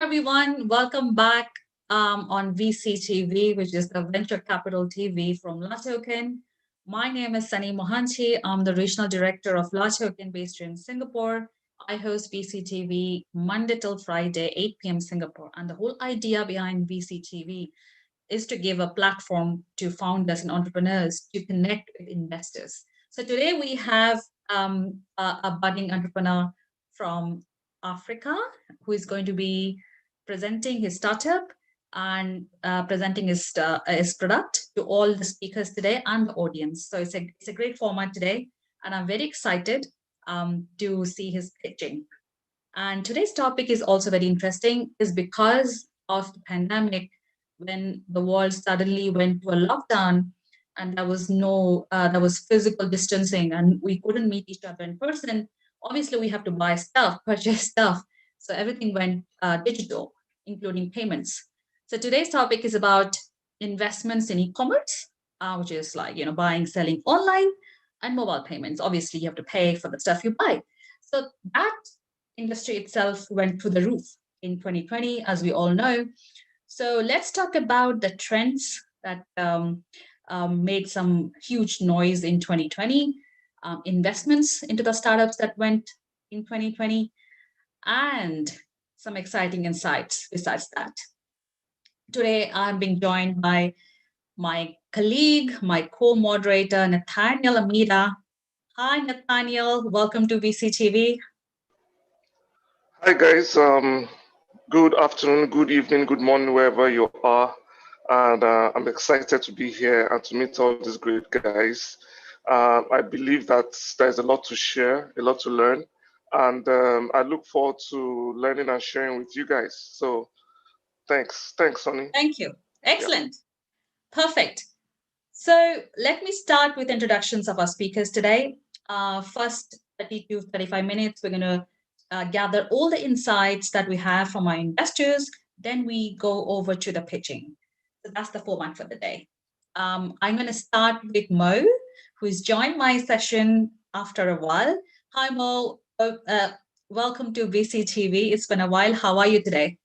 Everyone, welcome back on VCTV, which is the Venture Capital TV from La Token. My name is Sonny Mohanty. I'm the Regional Director of La Token based here in Singapore. I host VCTV Monday till Friday, 8 p.m. Singapore. And the whole idea behind VCTV is to give a platform to founders and entrepreneurs to connect with investors. So today we have a budding entrepreneur from Africa who is going to be presenting his startup and presenting his product to all the speakers today and the audience. So it's a great format today, and I'm very excited to see his pitching. And today's topic is also very interesting, is because of the pandemic, when the world suddenly went to a lockdown and there was physical distancing and we couldn't meet each other in person. Obviously, we have to buy stuff, purchase stuff. So everything went digital, including payments. So today's topic is about investments in e-commerce, which is like, buying, selling online, and mobile payments. Obviously, you have to pay for the stuff you buy. So that industry itself went through the roof in 2020, as we all know. So let's talk about the trends that made some huge noise in 2020, investments into the startups that went in 2020, and some exciting insights besides that. Today, I'm being joined by my colleague, my co-moderator, Nathaniel Amida. Hi, Nathaniel. Welcome to VCTV. Hi, guys. Good afternoon, good evening, good morning, wherever you are. And I'm excited to be here and to meet all these great guys. I believe that there's a lot to share, a lot to learn. And I look forward to learning and sharing with you guys. So thanks, Sonny. Thank you. Excellent. Yeah. Perfect. So let me start with introductions of our speakers today. First 30 to 35 minutes, we're going to gather all the insights that we have from our investors. Then we go over to the pitching. So that's the format for the day. I'm going to start with Mo, who's joined my session after a while. Hi, Mo. Welcome to VCTV. It's been a while. How are you today?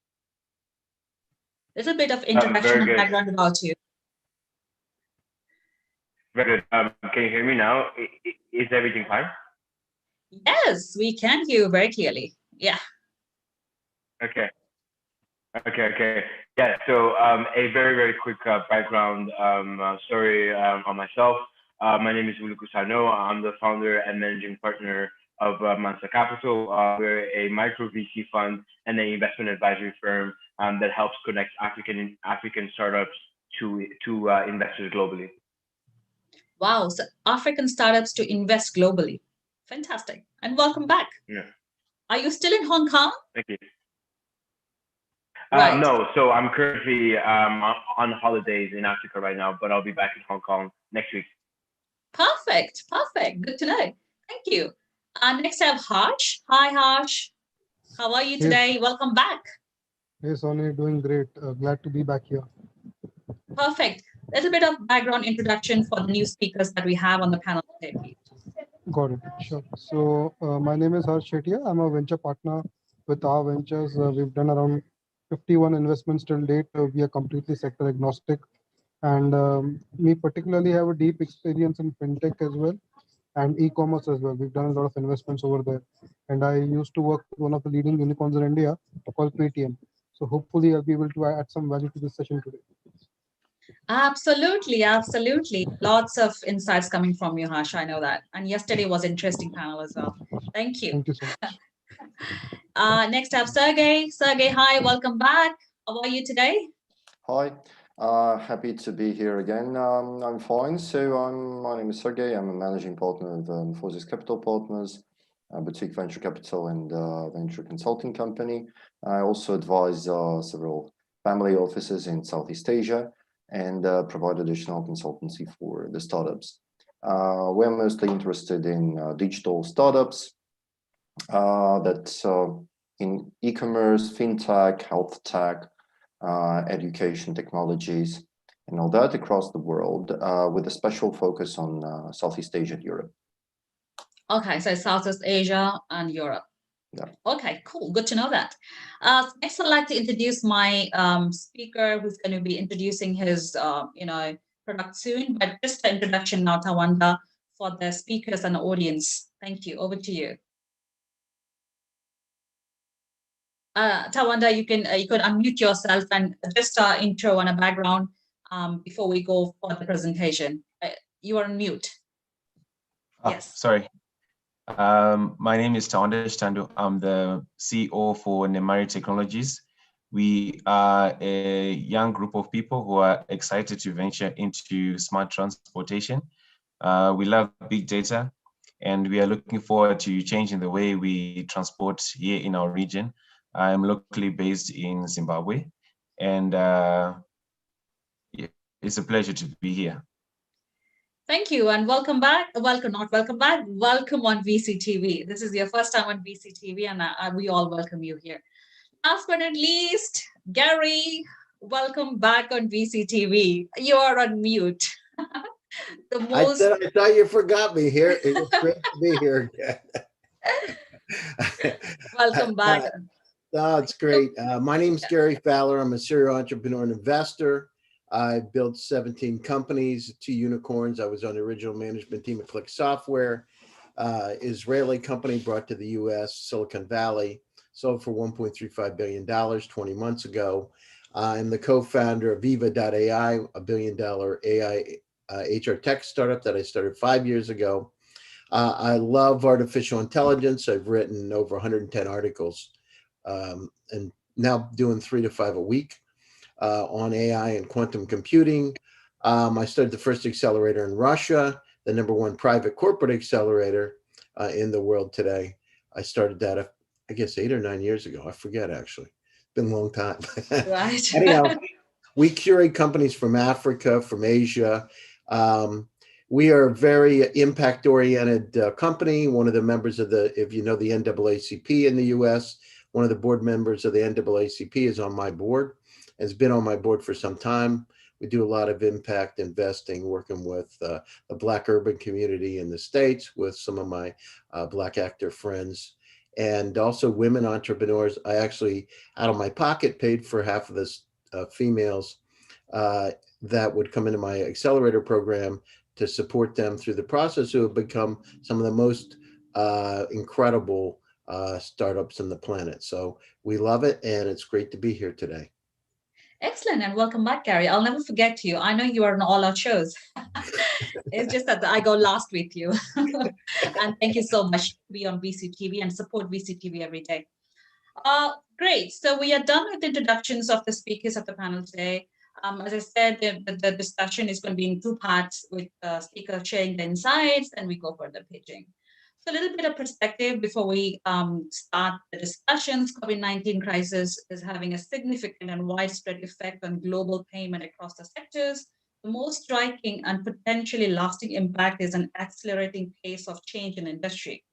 A little bit of introduction and background about you. Very good. Can you hear me now? Is everything fine? Yes, we can hear you very clearly. Yeah. Okay. Yeah, so a very, very quick background story on myself. My name is Uluku Sano. I'm the founder and managing partner of Mansa Capital. We're a micro VC fund and an investment advisory firm that helps connect African startups to investors globally. Wow, so African startups to invest globally. Fantastic. And welcome back. Yeah. Are you still in Hong Kong? Thank you. Right. No, so I'm currently on holidays in Africa right now, but I'll be back in Hong Kong next week. Perfect. Good to know. Thank you. Next I have Harsh. Hi, Harsh. How are you today? Yes. Welcome back. Hey, Sonny, doing great. Glad to be back here. Perfect. A little bit of background introduction for the new speakers that we have on the panel today, please. Got it. Sure. So my name is Harsh Shetia. I'm a venture partner with our ventures. We've done around 51 investments till date. We are completely sector agnostic. And me particularly have a deep experience in fintech as well and e-commerce as well. We've done a lot of investments over there. And I used to work with one of the leading unicorns in India called Paytm. So hopefully I'll be able to add some value to this session today. Absolutely. Lots of insights coming from you, Harsh. I know that. And yesterday was an interesting panel as well. Thank you. Thank you so much. Next up, Sergey. Sergey, hi, welcome back. How are you today? Hi, happy to be here again. I'm fine. So my name is Sergey. I'm a managing partner of Forces Capital Partners, a boutique venture capital and venture consulting company. I also advise several family offices in Southeast Asia and provide additional consultancy for the startups. We're mostly interested in digital startups that in e-commerce, fintech, health tech, education technologies, and all that across the world, with a special focus on Southeast Asia and Europe. Okay, so Southeast Asia and Europe. Yeah. Okay, cool. Good to know that. Next, I'd like to introduce my speaker who's going to be introducing his, product soon. But just an introduction now, Tawanda, for the speakers and the audience. Thank you. Over to you. Tawanda, you can unmute yourself and just intro and a background before we go for the presentation. You are on mute. Yes. Sorry. My name is Tawanda Tandu. I'm the CEO for Nemari Technologies. We are a young group of people who are excited to venture into smart transportation. We love big data, and we are looking forward to changing the way we transport here in our region. I'm locally based in Zimbabwe, and it's a pleasure to be here. Thank you, and welcome back. Welcome on VCTV. This is your first time on VCTV, and we all welcome you here. Last but not least, Gary, welcome back on VCTV. You are on mute. I thought you forgot me here. It was great to be here again. Welcome back. No, it's great. My name is Gary Fowler. I'm a serial entrepreneur and investor. I built 17 companies, 2 unicorns. I was on the original management team at Click Software, Israeli company brought to the US, Silicon Valley, sold for $1.35 billion 20 months ago. I'm the co-founder of Viva.ai, a $1 billion AI HR tech startup that I started 5 years ago. I love artificial intelligence. I've written over 110 articles and now doing 3 to 5 a week. On AI and quantum computing. I started the first accelerator in Russia, the #1 private corporate accelerator in the world today. I started that, I guess, 8 or 9 years ago. I forget, actually. It's been a long time. Right. Anyhow, we curate companies from Africa, from Asia. We are a very impact-oriented company. One of the members of if you know the NAACP in the US, one of the board members of the NAACP is on my board. Has been on my board for some time. We do a lot of impact investing, working with the Black urban community in the States, with some of my Black actor friends, and also women entrepreneurs. I actually, out of my pocket, paid for half of the females that would come into my accelerator program to support them through the process, who have become some of the most incredible startups on the planet. So we love it, and it's great to be here today. Excellent, and welcome back, Gary. I'll never forget you. I know you are on all our shows. It's just that I go last with you. And thank you so much to be on VCTV and support VCTV every day. Great. So we are done with the introductions of the speakers of the panel today. As I said, the discussion is going to be in 2 parts, with speakers sharing the insights, and we go for the pitching. So a little bit of perspective before we start the discussions. COVID-19 crisis is having a significant and widespread effect on global payment across the sectors. The most striking and potentially lasting impact is an accelerating pace of change in industry.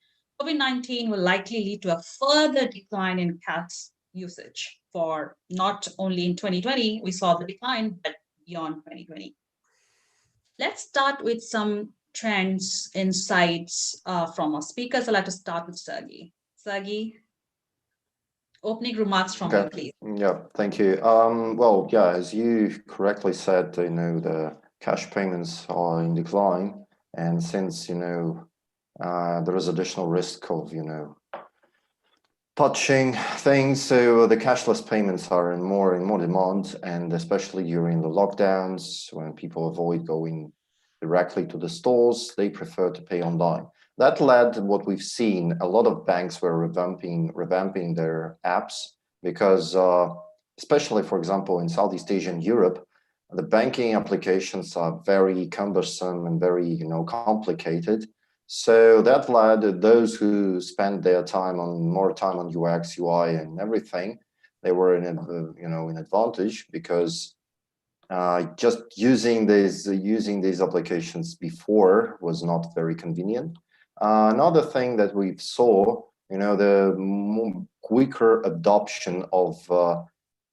COVID-19 will likely lead to a further decline in cash usage for not only in 2020, we saw the decline, but beyond 2020. Let's start with some trends, insights from our speakers. I'd like to start with Sergey. Sergey, opening remarks from you, please. Yeah, thank you. Well, yeah, as you correctly said, the cash payments are in decline, and since there is additional risk of touching things, so the cashless payments are in more demand, and especially during the lockdowns, when people avoid going directly to the stores, they prefer to pay online. That led to what we've seen. A lot of banks were revamping their apps because, especially, for example, in Southeast Asia and Europe, the banking applications are very cumbersome and very complicated. So that led those who spend their more time on UX, UI, and everything, they were in an advantage, because just using these applications before was not very convenient. Another thing that we saw, the quicker adoption of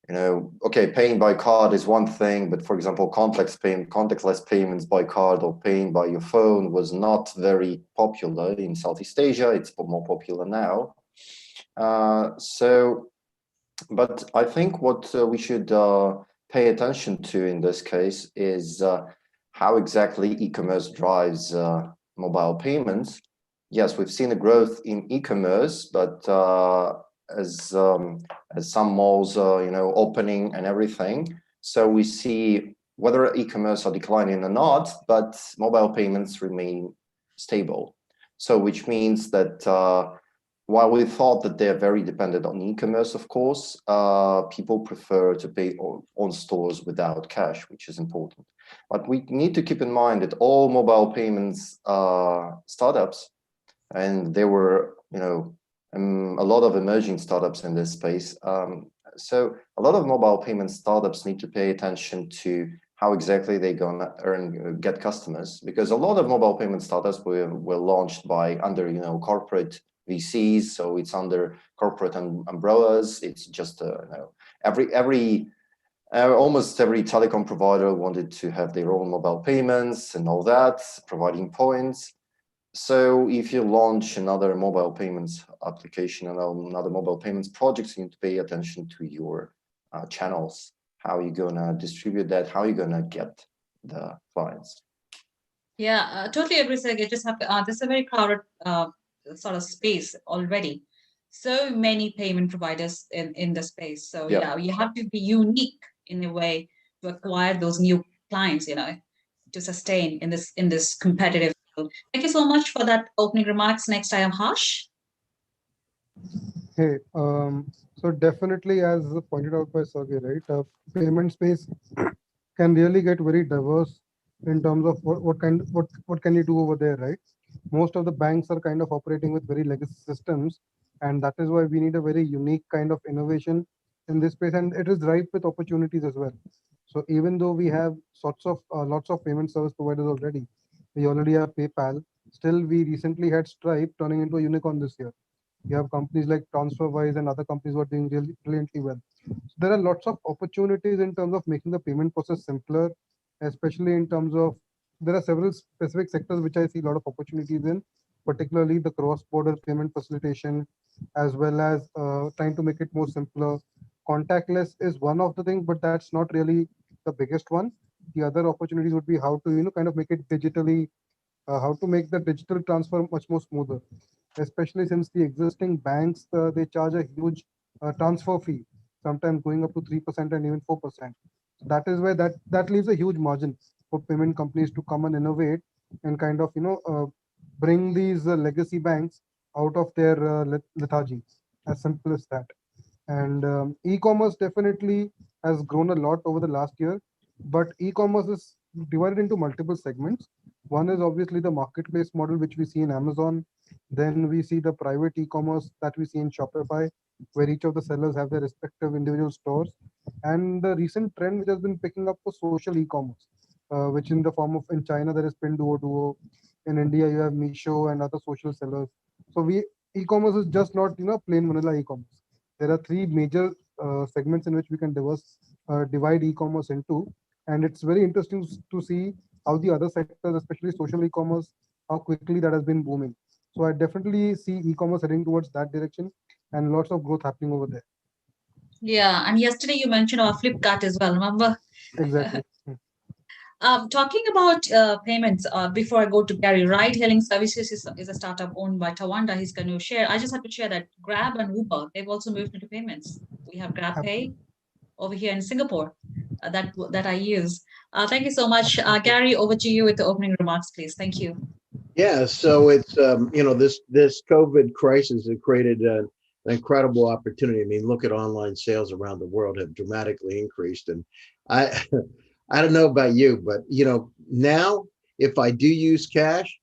paying by card is one thing, but for example, contactless payments by card or paying by your phone was not very popular in Southeast Asia. It's more popular now. But I think what we should pay attention to in this case is how exactly e-commerce drives mobile payments. Yes, we've seen a growth in e-commerce, but as some malls are, opening and everything, so we see whether e-commerce are declining or not, but mobile payments remain stable. So which means that while we thought that they're very dependent on e-commerce, of course, people prefer to pay on stores without cash, which is important. But we need to keep in mind that all mobile payments startups, and there were, a lot of emerging startups in this space. So a lot of mobile payment startups need to pay attention to how exactly they're gonna get customers, because a lot of mobile payment startups were launched by under corporate VCs, so it's under corporate umbrellas. It's just almost every telecom provider wanted to have their own mobile payments and all that, providing points. So if you launch another mobile payments application and another mobile payments project, you need to pay attention to your channels. How are you gonna distribute that? How are you gonna get the clients? Yeah, totally agree, Sergey. Just have to, this is a very crowded sort of space already. So many payment providers in the space. So Yeah. you have to be unique in a way to acquire those new clients, to sustain in this competitive field. Thank you so much for that opening remarks. Next, I am Harsh. Hey, so definitely, as pointed out by Sergey, right, payment space can really get very diverse in terms of what can you do over there, right? Most of the banks are kind of operating with very legacy systems, and that is why we need a very unique kind of innovation in this space, and it is ripe with opportunities as well. So even though we have lots of payment service providers already, we already have PayPal. Still, we recently had Stripe turning into a unicorn this year. You have companies like TransferWise and other companies who are doing really brilliantly well. So there are lots of opportunities in terms of making the payment process simpler, especially in terms of there are several specific sectors which I see a lot of opportunities in, particularly the cross-border payment facilitation, as well as trying to make it more simpler. Contactless is one of the things, but that's not really the biggest one. The other opportunities would be how to kind of make it digitally, how to make the digital transfer much more smoother, especially since the existing banks, they charge a huge transfer fee, sometimes going up to 3% and even 4%. That is where that leaves a huge margin for payment companies to come and innovate and kind of bring these legacy banks out of their lethargy. As simple as that. And e-commerce definitely has grown a lot over the last year, but e-commerce is divided into multiple segments. One is obviously the marketplace model, which we see in Amazon. Then we see the private e-commerce that we see in Shopify, where each of the sellers have their respective individual stores. And the recent trend which has been picking up for social e-commerce, which in the form of in China there is Pinduoduo, in India you have Meesho and other social sellers. So e-commerce is just not plain vanilla e-commerce. There are three major segments in which we can divide e-commerce into, and it's very interesting to see how the other sectors, especially social e-commerce, how quickly that has been booming. So I definitely see e-commerce heading towards that direction and lots of growth happening over there. Yeah, and yesterday you mentioned our Flipkart as well, remember? Exactly. Talking about payments, before I go to Gary, ride-hailing services is a startup owned by Tawanda. He's going to share. I just have to share that Grab and Uber, they've also moved into payments. We have GrabPay over here in Singapore that I use. Thank you so much. Gary, over to you with the opening remarks, please. Thank you. Yeah, so it's this COVID crisis has created an incredible opportunity. I mean, look at online sales around the world have dramatically increased, and I I don't know about you, but now if I do use cash,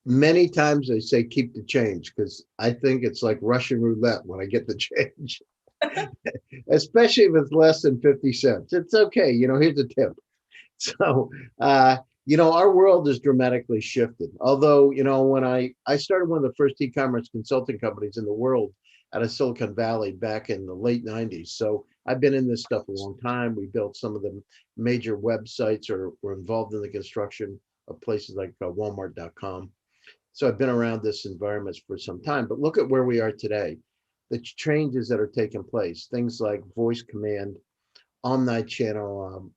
many times I say keep the change because I think it's like Russian roulette when I get the change, especially if it's less than 50 cents. It's okay, here's a tip. So our world has dramatically shifted. Although, when I started one of the first e-commerce consulting companies in the world out of Silicon Valley back in the late 90s. So I've been in this stuff a long time. We built some of the major websites or were involved in the construction of places like Walmart.com. So I've been around this environment for some time, but look at where we are today. the changes that are taking place, things like voice command, omni-channel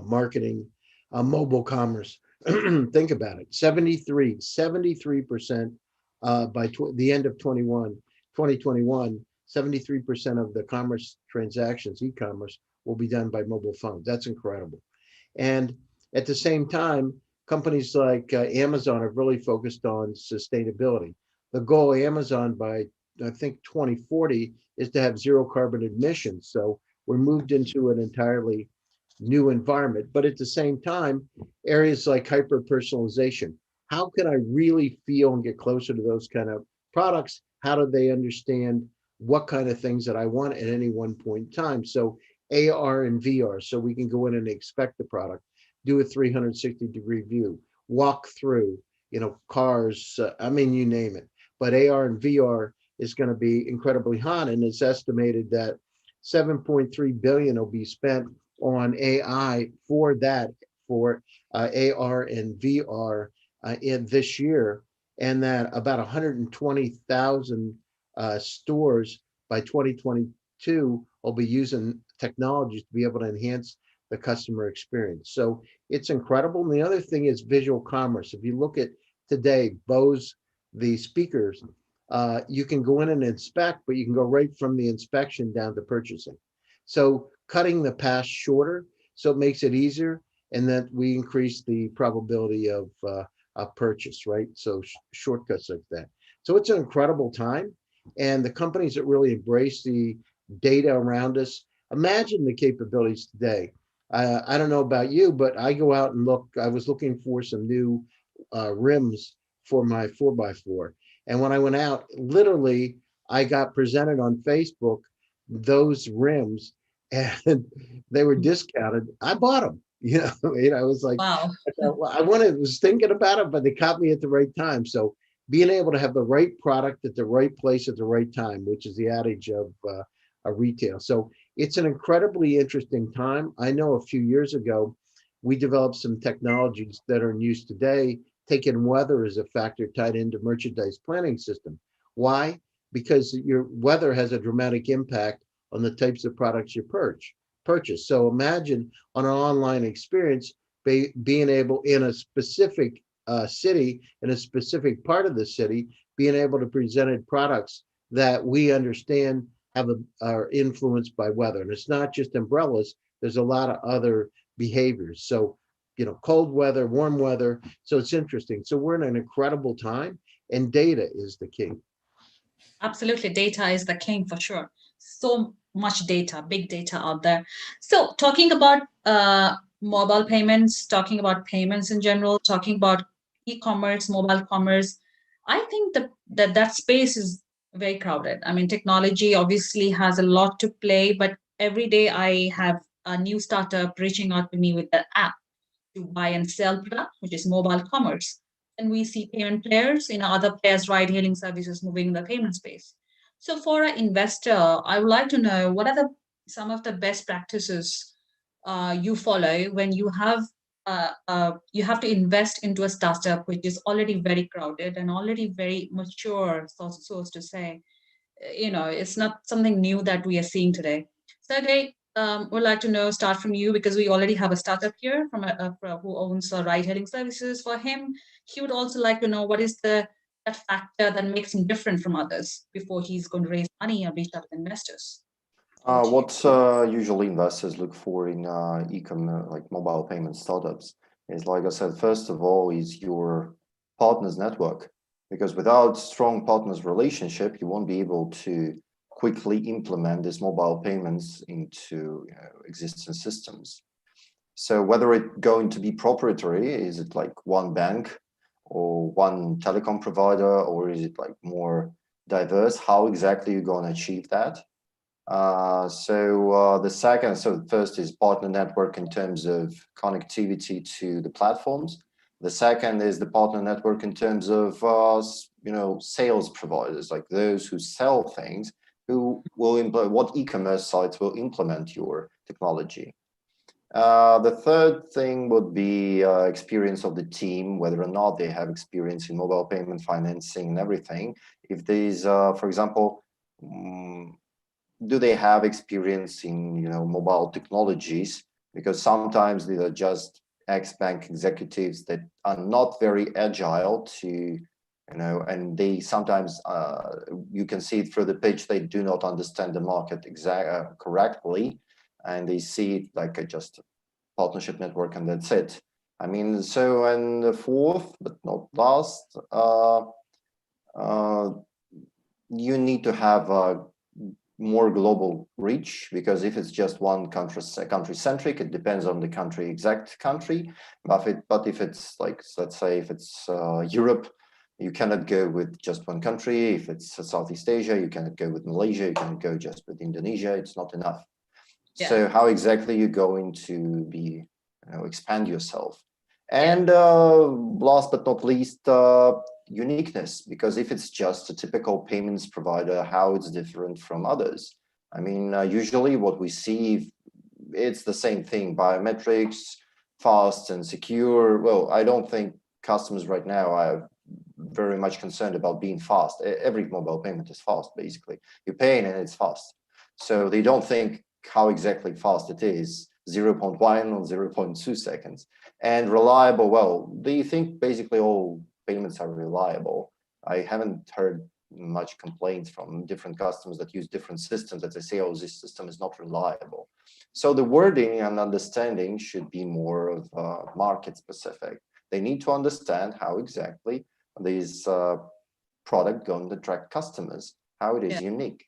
marketing, mobile commerce. Think about it, 73% by the end of 2021, 73% of the commerce transactions, e-commerce, will be done by mobile phones. That's incredible. And at the same time, companies like Amazon have really focused on sustainability. The goal of Amazon by, I think, 2040 is to have zero carbon emissions. So we're moved into an entirely new environment. But at the same time, areas like hyper personalization. How can I really feel and get closer to those kind of products? How do they understand what kind of things that I want at any one point in time? So AR and VR, so we can go in and inspect the product, do a 360-degree view, walk through, cars, I mean, you name it. But AR and VR is going to be incredibly hot, and it's estimated that 7.3 billion will be spent on AI for AR and VR in this year, and that about 120,000 stores by 2022 will be using technologies to be able to enhance the customer experience. So it's incredible. And the other thing is visual commerce. If you look at today, Bose, the speakers, you can go in and inspect, but you can go right from the inspection down to purchasing. So cutting the path shorter, so it makes it easier, and that we increase the probability of purchase, right? So shortcuts like that. So it's an incredible time, and the companies that really embrace the data around us, imagine the capabilities today. I don't know about you, but I go out and look. I was looking for some new rims for my 4x4, and when I went out, literally, I got presented on Facebook those rims, and they were discounted. I bought them. I was like, Wow. was thinking about it, but they caught me at the right time. So being able to have the right product at the right place at the right time, which is the adage of retail. So it's an incredibly interesting time. I know a few years ago, we developed some technologies that are in use today, taking weather as a factor tied into merchandise planning system. Why? Because your weather has a dramatic impact on the types of products you purchase. So imagine on an online experience, being able in a specific city, in a specific part of the city, being able to present products that we understand are influenced by weather. And it's not just umbrellas, there's a lot of other behaviors. So, cold weather, warm weather. So it's interesting. So we're in an incredible time, and data is the key. Absolutely. Data is the king for sure. So much data, big data out there. So talking about mobile payments, talking about payments in general, talking about e-commerce, mobile commerce, I think that space is very crowded. I mean, technology obviously has a lot to play, but every day I have a new startup reaching out to me with an app to buy and sell product, which is mobile commerce. And we see payment players, other players, ride-hailing services moving in the payment space. So for an investor, I would like to know what are some of the best practices you follow when you have to invest into a startup which is already very crowded and already very mature, so to say. It's not something new that we are seeing today. Sergey, would like to start from you, because we already have a startup here who owns ride-hailing services. For him, he would also like to know what is that factor that makes him different from others before he's going to raise money or reach out to investors. What usually investors look for in e-commerce, like mobile payment startups, is, like I said, first of all, is your partners network. Because without strong partners relationship, you won't be able to quickly implement these mobile payments into existing systems. So whether it's going to be proprietary, is it like one bank or one telecom provider, or is it like more diverse? How exactly you're going to achieve that? So first is partner network in terms of connectivity to the platforms. The second is the partner network in terms of sales providers, like those who sell things, who will implement what e-commerce sites will implement your technology. The third thing would be experience of the team, whether or not they have experience in mobile payment financing and everything. If these, for example, do they have experience in mobile technologies? Because sometimes these are just ex-bank executives that are not very agile to and they sometimes you can see it through the pitch, they do not understand the market correctly, and they see it like just a partnership network and that's it. I mean, so, and the fourth but not last, you need to have a more global reach, because if it's just one country centric, it depends on the exact country. But if it's like, let's say if it's Europe, you cannot go with just one country. If it's Southeast Asia, you cannot go with Malaysia, you cannot go just with Indonesia. It's not enough. Yeah. So how exactly you're going to be expand yourself? And last but not least, uniqueness, because if it's just a typical payments provider, how it's different from others? I mean, usually what we see, it's the same thing: biometrics, fast and secure. Well, I don't think customers right now are very much concerned about being fast. Every mobile payment is fast, basically. You pay and it's fast. So they don't think how exactly fast it is, 0.1 or 0.2 seconds. And reliable, well, they think basically all payments are reliable. I haven't heard much complaints from different customers that use different systems that they say, oh, this system is not reliable. So the wording and understanding should be more of market specific. They need to understand how exactly this product going to attract customers, how it is unique.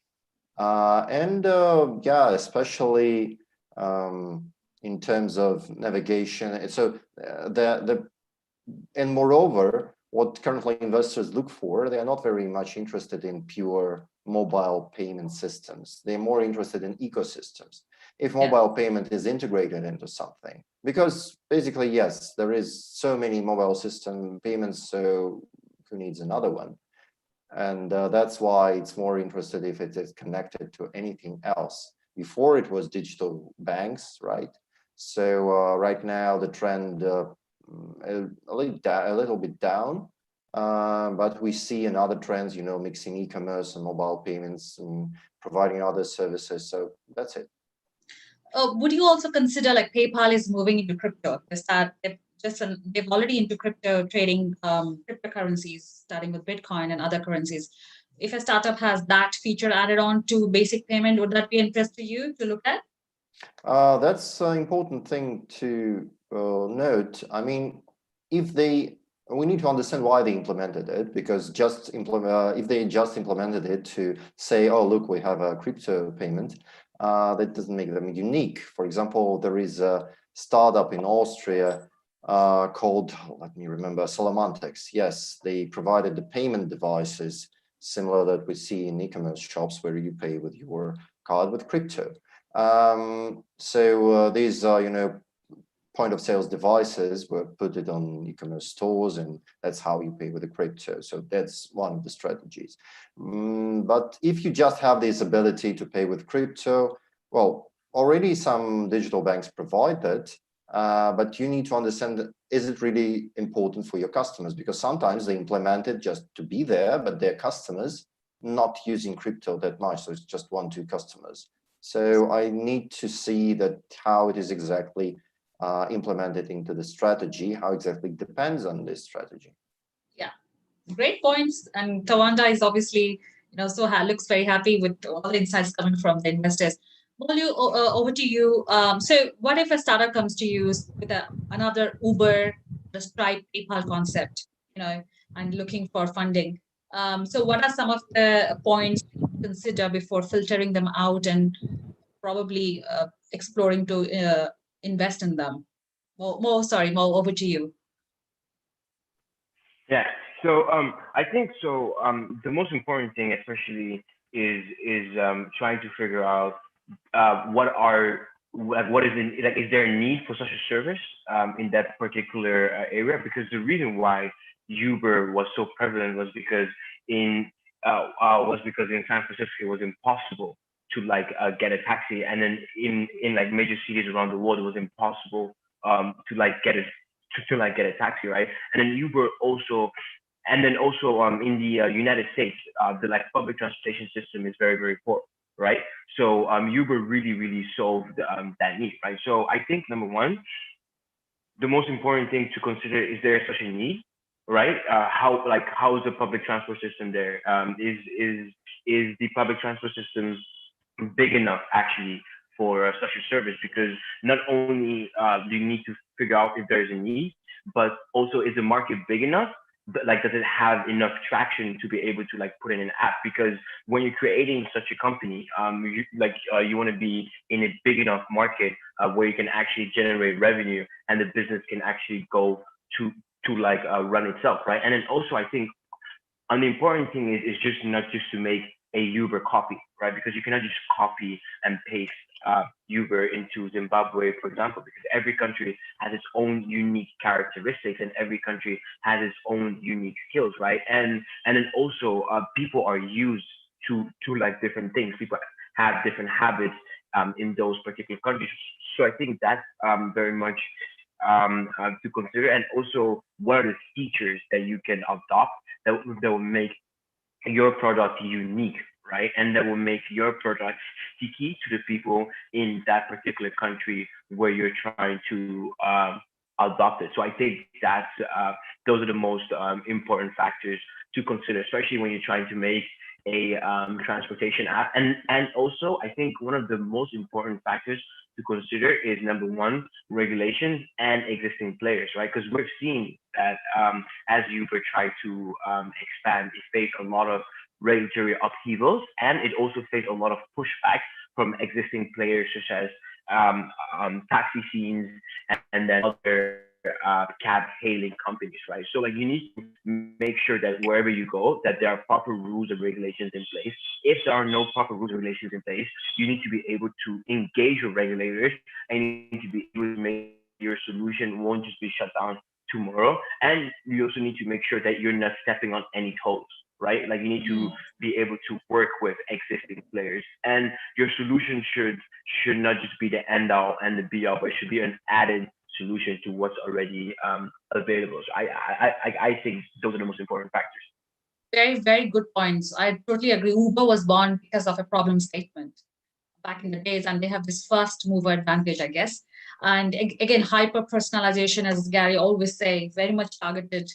Especially in terms of navigation. So and moreover, what currently investors look for, they are not very much interested in pure mobile payment systems. They're more interested in ecosystems. If mobile payment is integrated into something, because basically, yes, there is so many mobile system payments, so who needs another one? And that's why it's more interested if it is connected to anything else. Before it was digital banks, right? So right now the trend a little bit down, but we see in other trends, mixing e-commerce and mobile payments and providing other services. So that's it. Would you also consider like PayPal is moving into crypto? They've already into crypto trading, cryptocurrencies, starting with Bitcoin and other currencies. If a startup has that feature added on to basic payment, would that be interest to you to look at? That's an important thing to note. I mean, we need to understand why they implemented it, because if they just implemented it to say, oh, look, we have a crypto payment, that doesn't make them unique. For example, there is a startup in Austria called, let me remember, Salamantex. Yes, they provided the payment devices similar that we see in e-commerce shops where you pay with your card with crypto. These are, point of sales devices were put it on e-commerce stores, and that's how you pay with the crypto. So that's one of the strategies. But if you just have this ability to pay with crypto, well, already some digital banks provide that, but you need to understand that, is it really important for your customers? Because sometimes they implement it just to be there, but their customers not using crypto that much. So it's just 1-2 customers. So I need to see that how it is exactly implemented into the strategy, how exactly depends on this strategy. Yeah, great points. And Tawanda is obviously, looks very happy with all the insights coming from the investors. Molu, over to you. So what if a startup comes to you with another Uber, the Stripe, PayPal concept, and looking for funding? So what are some of the points to consider before filtering them out and probably exploring to invest in them? Mo, over to you. Yeah. So I think so. The most important thing, especially, is trying to figure out what is is there a need for such a service in that particular area? Because the reason why Uber was so prevalent was because in San Francisco it was impossible to get a taxi, and then in major cities around the world it was impossible to get a taxi, right? And then Uber also And then also in the United States, the like public transportation system is very, very poor, right? So Uber really solved that need, right? So I think number one, the most important thing to consider is there such a need, right? How is the public transport system there? Is the public transport system big enough actually for such a service? Because not only do you need to figure out if there's a need, but also is the market big enough? Like, does it have enough traction to be able to like put in an app? Because when you're creating such a company, you want to be in a big enough market where you can actually generate revenue and the business can actually go to run itself, right? And then also I think and the important thing is just not just to make a Uber copy, right? Because you cannot just copy and paste Uber into Zimbabwe, for example, because every country has its own unique characteristics and every country has its own unique skills, right? And then also people are used to like different things. People have different habits in those particular countries. So I think that's very much to consider. And also, what are the features that you can adopt that will make your product unique, right? And that will make your product sticky to the people in that particular country where you're trying to adopt it. So I think that's those are the most important factors to consider, especially when you're trying to make a transportation app. And also, I think one of the most important factors to consider is number one, regulations and existing players, right? Because we've seen that as Uber tried to expand, it faced a lot of regulatory upheavals, and it also faced a lot of pushback from existing players such as taxi scenes and then other cab hailing companies, right? So like you need to make sure that wherever you go, that there are proper rules and regulations in place. If there are no proper rules and regulations in place, you need to be able to engage your regulators and you need to be able to make your solution won't just be shut down tomorrow. And you also need to make sure that you're not stepping on any toes, right? Like you need to be able to work with existing players, and your solution should not just be the end all and the be all, but it should be an added solution to what's already available. So I think those are the most important factors. Very good points. I totally agree. Uber was born because of a problem statement back in the days, and they have this first mover advantage, I guess. And again, hyper personalization, as Gary always say, very much targeted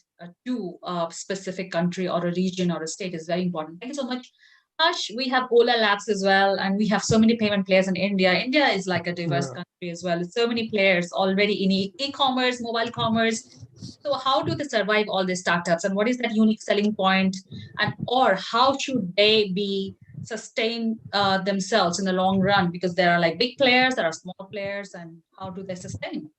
to a specific country or a region or a state is very important. Thank you so much. Harsh, we have Ola Labs as well, and we have so many payment players in India. India is like a diverse country as well. So many players already in e-commerce, mobile commerce. So how do they survive all these startups, and what is that unique selling point, and or how should they be sustain themselves in the long run? Because there are like big players, there are small players, and how do they sustain?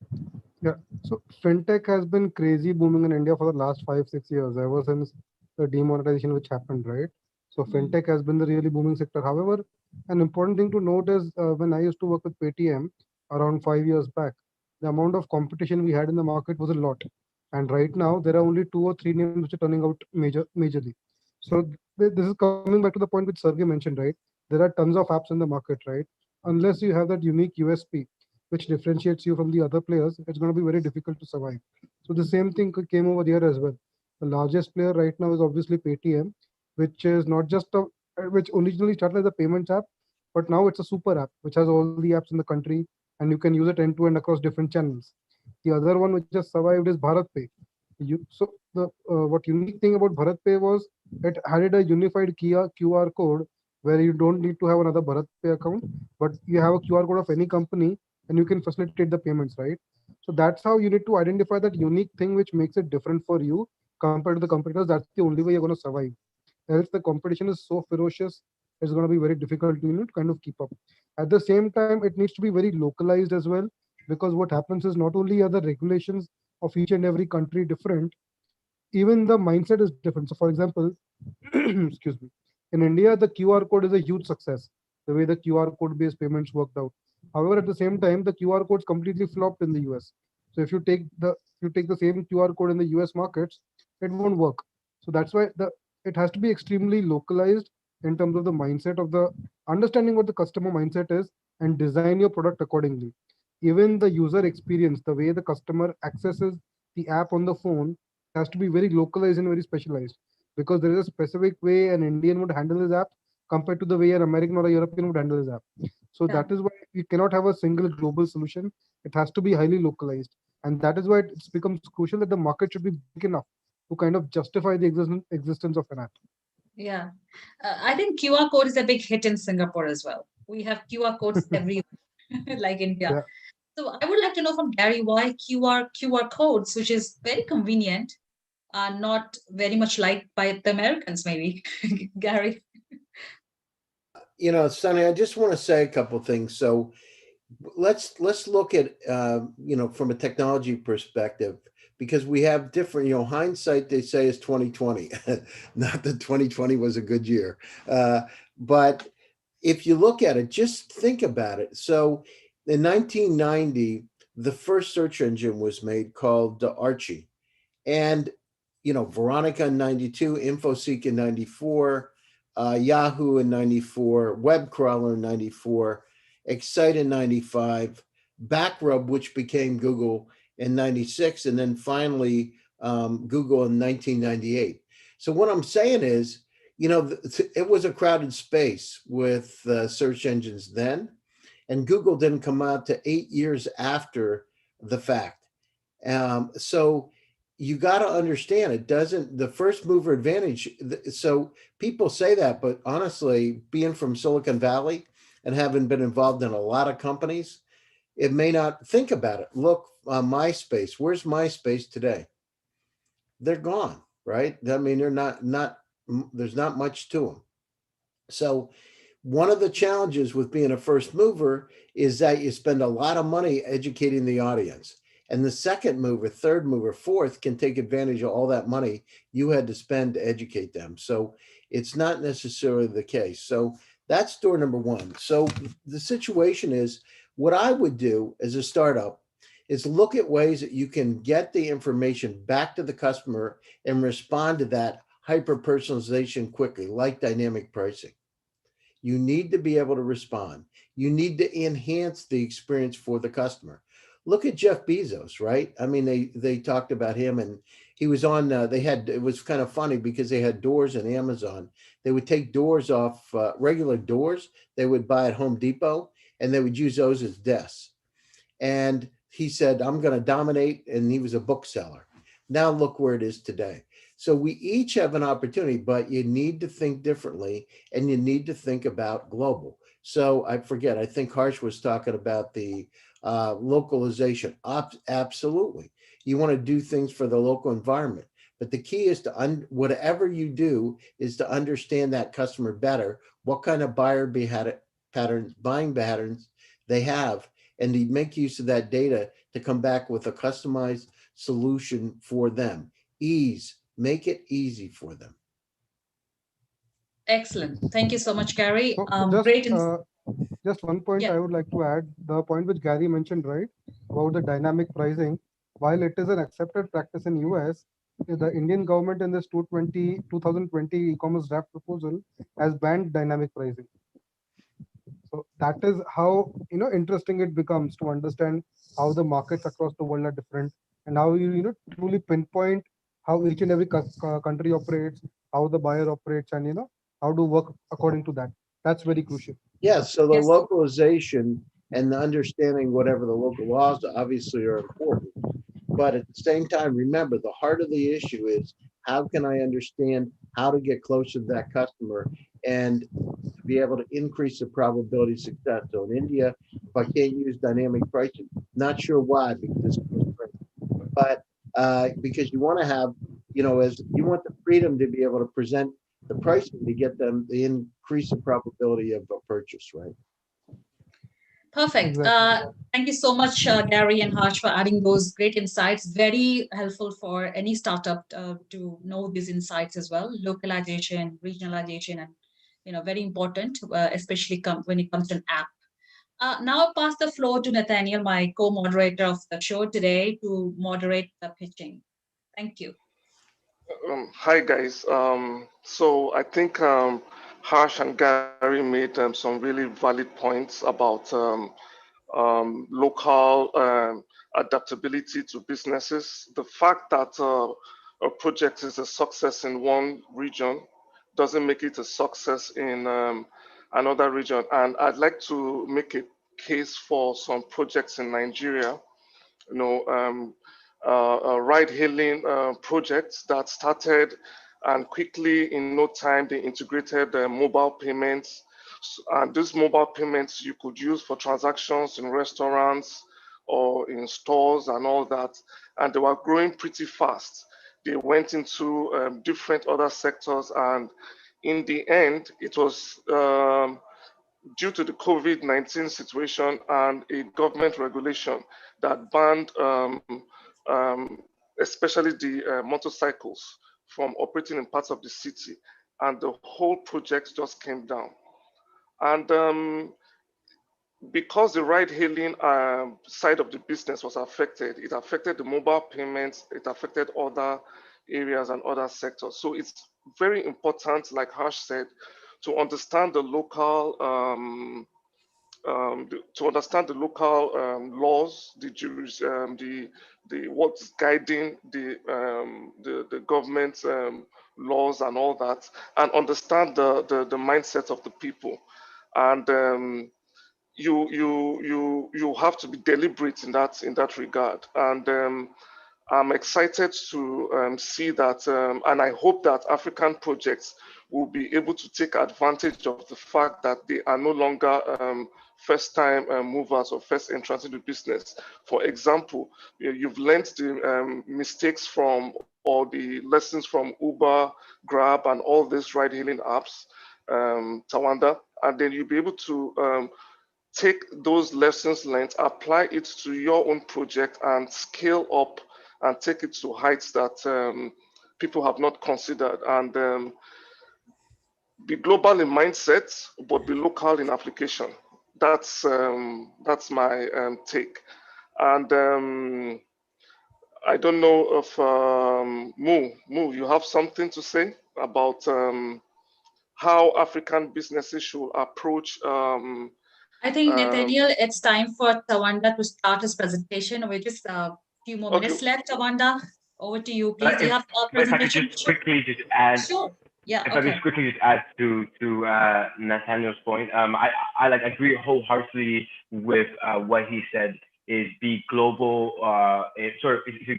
Yeah, so fintech has been crazy booming in India for the last 5-6 years, ever since the demonetization which happened, right? So fintech has been the really booming sector. However, an important thing to note is when I used to work with Paytm around 5 years back, the amount of competition we had in the market was a lot. And right now, there are only 2 or 3 names which are turning out majorly. So this is coming back to the point which Sergey mentioned, right? There are tons of apps in the market, right? Unless you have that unique USP, which differentiates you from the other players, it's going to be very difficult to survive. So the same thing came over here as well. The largest player right now is obviously Paytm, which is not just which originally started as a payments app, but now it's a super app which has all the apps in the country, and you can use it end to end across different channels. The other one which has survived is BharatPay. So the what unique thing about BharatPay was it added a unified QR code where you don't need to have another BharatPay account, but you have a QR code of any company and you can facilitate the payments, right? So that's how you need to identify that unique thing which makes it different for you compared to the competitors. That's the only way you're going to survive. Else the competition is so ferocious, it's going to be very difficult to kind of keep up. At the same time, it needs to be very localized as well, because what happens is not only are the regulations of each and every country different, even the mindset is different. So for example, excuse me, in India, the QR code is a huge success, the way the QR code based payments worked out. However, at the same time, the QR codes completely flopped in the US. So if you take the same QR code in the US markets, it won't work. So that's why it has to be extremely localized in terms of the mindset of the understanding what the customer mindset is and design your product accordingly. Even the user experience, the way the customer accesses the app on the phone has to be very localized and very specialized, because there is a specific way an Indian would handle his app compared to the way an American or a European would handle his app. So Yeah. that is why we cannot have a single global solution. It has to be highly localized. And that is why it becomes crucial that the market should be big enough to kind of justify the existence of an app. Yeah. I think QR code is a big hit in Singapore as well. We have QR codes everywhere, like India. Yeah. So I would like to know from Gary why QR codes, which is very convenient, are not very much liked by the Americans, maybe. Gary. Sonny, I just want to say a couple things. So let's look at from a technology perspective, because we have different, hindsight, they say, is 2020. Not that 2020 was a good year, but if you look at it, just think about it. So in 1990, the first search engine was made called Archie, and Veronica in 92, InfoSeek in 94, Yahoo in 94, WebCrawler in 94, Excite in 95, Backrub, which became Google in 96, and then finally Google in 1998. So what I'm saying is, it was a crowded space with search engines then, and Google didn't come out to 8 years after the fact. So you got to understand, it doesn't, the first mover advantage. So people say that, but honestly, being from Silicon Valley and having been involved in a lot of companies, it may not think about it. Look, MySpace, where's MySpace today? They're gone, right? I mean, they're not, there's not much to them. So one of the challenges with being a first mover is that you spend a lot of money educating the audience. And the second mover, third mover, fourth can take advantage of all that money you had to spend to educate them. So it's not necessarily the case. So that's door number one. So the situation is, what I would do as a startup is look at ways that you can get the information back to the customer and respond to that hyper personalization quickly, like dynamic pricing. You need to be able to respond. You need to enhance the experience for the customer. Look at Jeff Bezos, right? I mean, they talked about him, and he was on, it was kind of funny because they had doors in Amazon. They would take doors off, regular doors they would buy at Home Depot, and they would use those as desks. And he said, I'm going to dominate. And he was a bookseller. Now look where it is today. So we each have an opportunity, but you need to think differently, and you need to think about global. So I think Harsh was talking about the localization. Absolutely. You want to do things for the local environment. But the key is to, whatever you do, is to understand that customer better, what kind of buying patterns they have, and to make use of that data to come back with a customized solution for them. Ease, make it easy for them. Excellent. Thank you so much, Gary. So Great. just one point Yeah. I would like to add, the point which Gary mentioned, right, about the dynamic pricing. While it is an accepted practice in US, the Indian government in this 2020 e-commerce draft proposal has banned dynamic pricing. So that is how interesting it becomes to understand how the markets across the world are different, and how you truly pinpoint how each and every country operates, how the buyer operates, and how to work according to that. That's very crucial. Yeah, so the Yes. localization and the understanding whatever the local laws obviously are important. But at the same time, remember, the heart of the issue is, how can I understand how to get closer to that customer and to be able to increase the probability of success. So in India, if I can't use dynamic pricing, not sure why, because it's constrained, but because you want to have, as you want the freedom to be able to present the pricing to get them the increase the probability of a purchase, right? Perfect. Exactly. Thank you so much, Gary and Harsh, for adding those great insights. Very helpful for any startup to know these insights as well. Localization, regionalization, and very important, especially when it comes to an app. Now I'll pass the floor to Nathaniel, my co-moderator of the show today, to moderate the pitching. Thank you. Hi guys. So I think Harsh and Gary made some really valid points about local adaptability to businesses. The fact that a project is a success in one region doesn't make it a success in another region. And I'd like to make a case for some projects in Nigeria, ride-hailing projects that started, and quickly in no time they integrated mobile payments. And these mobile payments you could use for transactions in restaurants or in stores and all that. And they were growing pretty fast. They went into different other sectors, and in the end, it was due to the COVID-19 situation and a government regulation that banned especially the motorcycles from operating in parts of the city, and the whole project just came down. And because the ride-hailing side of the business was affected, it affected the mobile payments, it affected other areas and other sectors. So it's very important, like Harsh said, to understand the local laws, the what's guiding the government's laws and all that, and understand the mindset of the people. And you have to be deliberate in that regard. And I'm excited to see that, and I hope that African projects will be able to take advantage of the fact that they are no longer first-time movers or first entrants into business. For example, you've learned the mistakes from or the lessons from Uber, Grab, and all these ride-hailing apps, Tawanda, and then you'll be able to take those lessons learned, apply it to your own project, and scale up and take it to heights that people have not considered. And be global in mindset, but be local in application. That's my take. And I don't know if Mu, you have something to say about how African businesses should approach. I think, Nathaniel, it's time for Tawanda to start his presentation. We're just a few more minutes left. Tawanda, over to you, please. Do you have a presentation? If I could just quickly just add. Sure. Yeah. If I could just quickly just add to Nathaniel's point, I like agree wholeheartedly with what he said. Is be global, is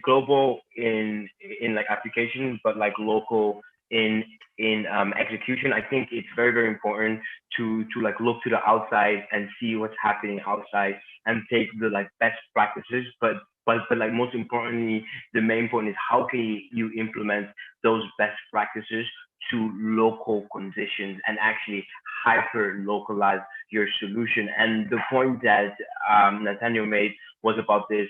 global in like application, but like local in execution. I think it's very important to like look to the outside and see what's happening outside and take the like best practices, but like most importantly, the main point is how can you implement those best practices to local conditions and actually hyper localize your solution. And the point that Nathaniel made was about this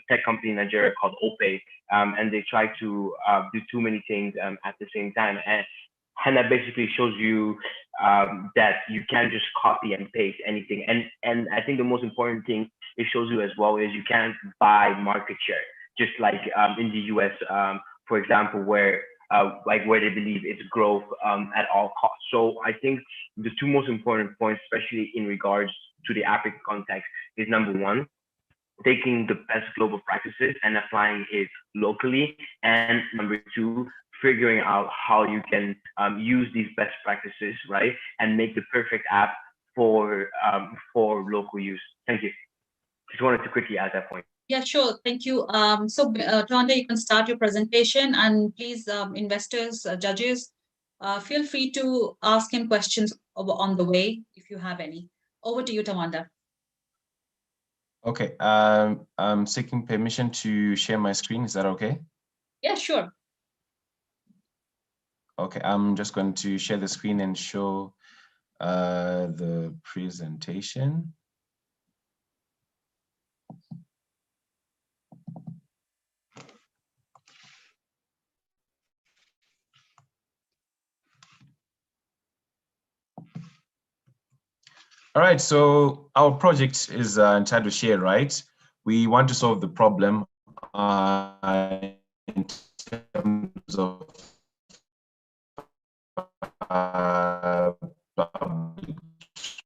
tech company in Nigeria called Opay, and they try to do too many things at the same time. And that basically shows you that you can't just copy and paste anything. And I think the most important thing it shows you as well is you can't buy market share, just like in the US, for example, where they believe it's growth at all costs. So I think the two most important points, especially in regards to the African context, is number one, taking the best global practices and applying it locally, and number two, figuring out how you can use these best practices, right, and make the perfect app for local use. Thank you. Just wanted to quickly add that point. Yeah, sure. Thank you. So, Tonda, you can start your presentation, and please, investors, judges, feel free to ask him questions on the way if you have any. Over to you, Tawanda. Okay. I'm seeking permission to share my screen. Is that okay? Yeah, sure. Okay. I'm just going to share the screen and show the presentation. All right, so our project is entitled Share Right. We want to solve the problem in terms of public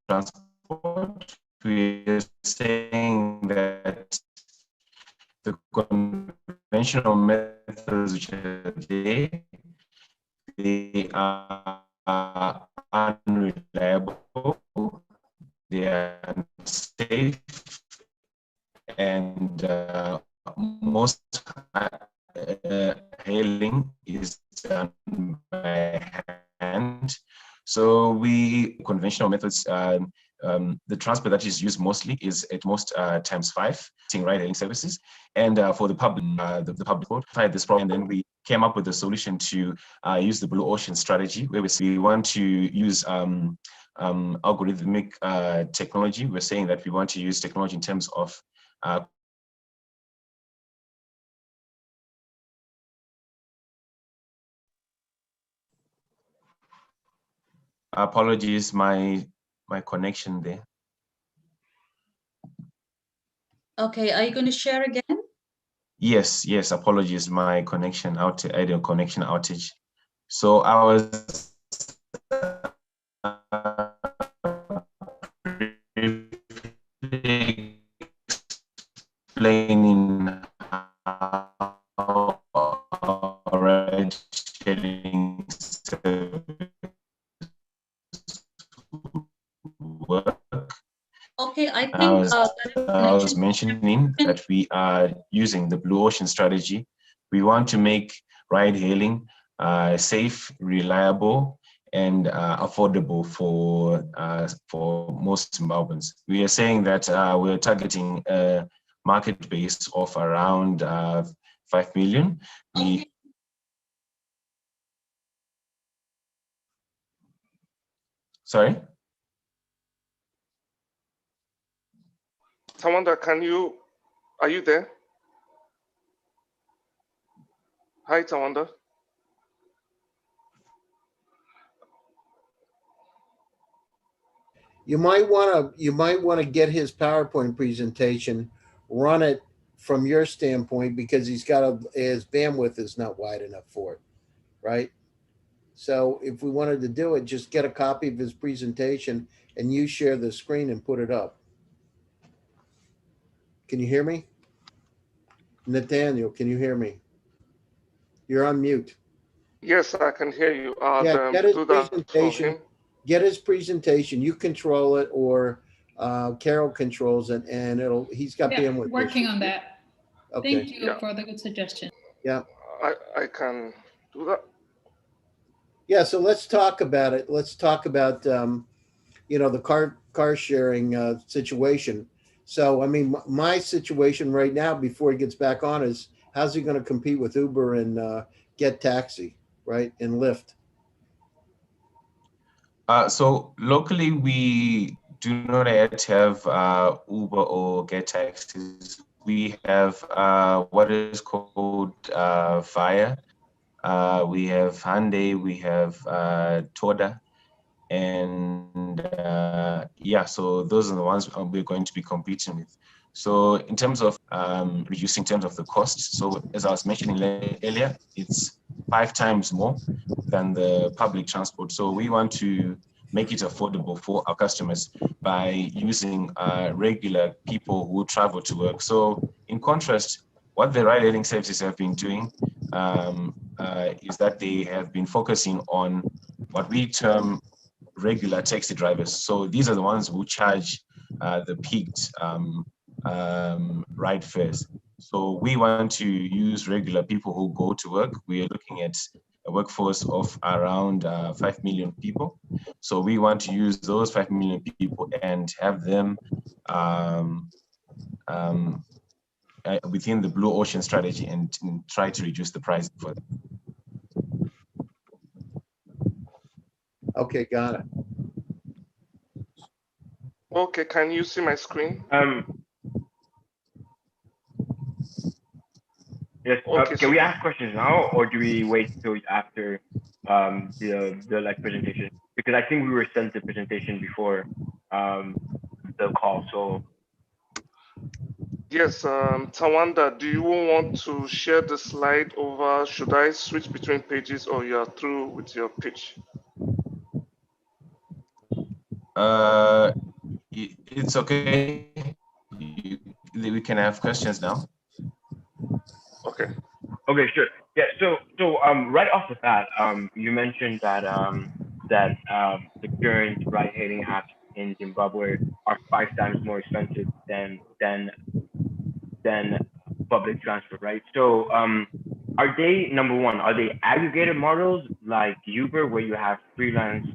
transport. We are saying that the conventional methods which are there, they are unreliable, they are unsafe, and most hailing is done by hand. So conventional methods, the transport that is used mostly is at most ×5 ride-hailing services, and for the public, the public tried this problem, and then we came up with a solution to use the blue ocean strategy, where we want to use algorithmic technology. We're saying that we want to use technology in terms of apologies, my connection there. Okay, are you going to share again? Yes, apologies, my connection out, I had a connection outage. So I was explaining how ride sharing work. Okay, I think I was mentioning that we are using the blue ocean strategy. We want to make ride hailing safe, reliable, and affordable for most Zimbabweans. We are saying that we're targeting a market base of around 5 million. Okay. Sorry? Tawanda, are you there? Hi, Tawanda. You might want to get his PowerPoint presentation, run it from your standpoint, because his bandwidth is not wide enough for it, right? So if we wanted to do it, just get a copy of his presentation and you share the screen and put it up. Can you hear me? Nathaniel, can you hear me? You're on mute. Yes, I can hear you. Yeah, get his presentation. Get his presentation. You control it, or Carol controls it, and he's got bandwidth. Working on that. Okay. Thank you for the good suggestion. Yeah. I can do that. Yeah, so let's talk about it. Let's talk about the car sharing situation. So I mean, my situation right now, before he gets back on, is how's he going to compete with Uber and Get Taxi, right, and Lyft? So locally, we do not yet have Uber or Get Taxis. We have what is called Fire. We have Hyundai, we have Toda, and so those are the ones we're going to be competing with. So in terms of reducing in terms of the cost, so as I was mentioning earlier, it's 5 times more than the public transport. So we want to make it affordable for our customers by using regular people who travel to work. So in contrast, what the ride-hailing services have been doing is that they have been focusing on what we term regular taxi drivers. So these are the ones who charge the peaked ride fares. So we want to use regular people who go to work. We are looking at a workforce of around 5 million people. So we want to use those 5 million people and have them within the blue ocean strategy and try to reduce the price for them. Okay, got it. Okay, can you see my screen? Yes. Okay, can we ask questions now, or do we wait till after the presentation? Because I think we were sent the presentation before the call. So yes, Tawanda, do you want to share the slide over? Should I switch between pages, or you are through with your pitch? It's okay. We can have questions now. Okay. Okay, sure. Yeah. So right off the bat, you mentioned that the current ride-hailing apps in Zimbabwe are 5 times more expensive than public transport, right? So are they, number one, are they aggregated models like Uber, where you have freelance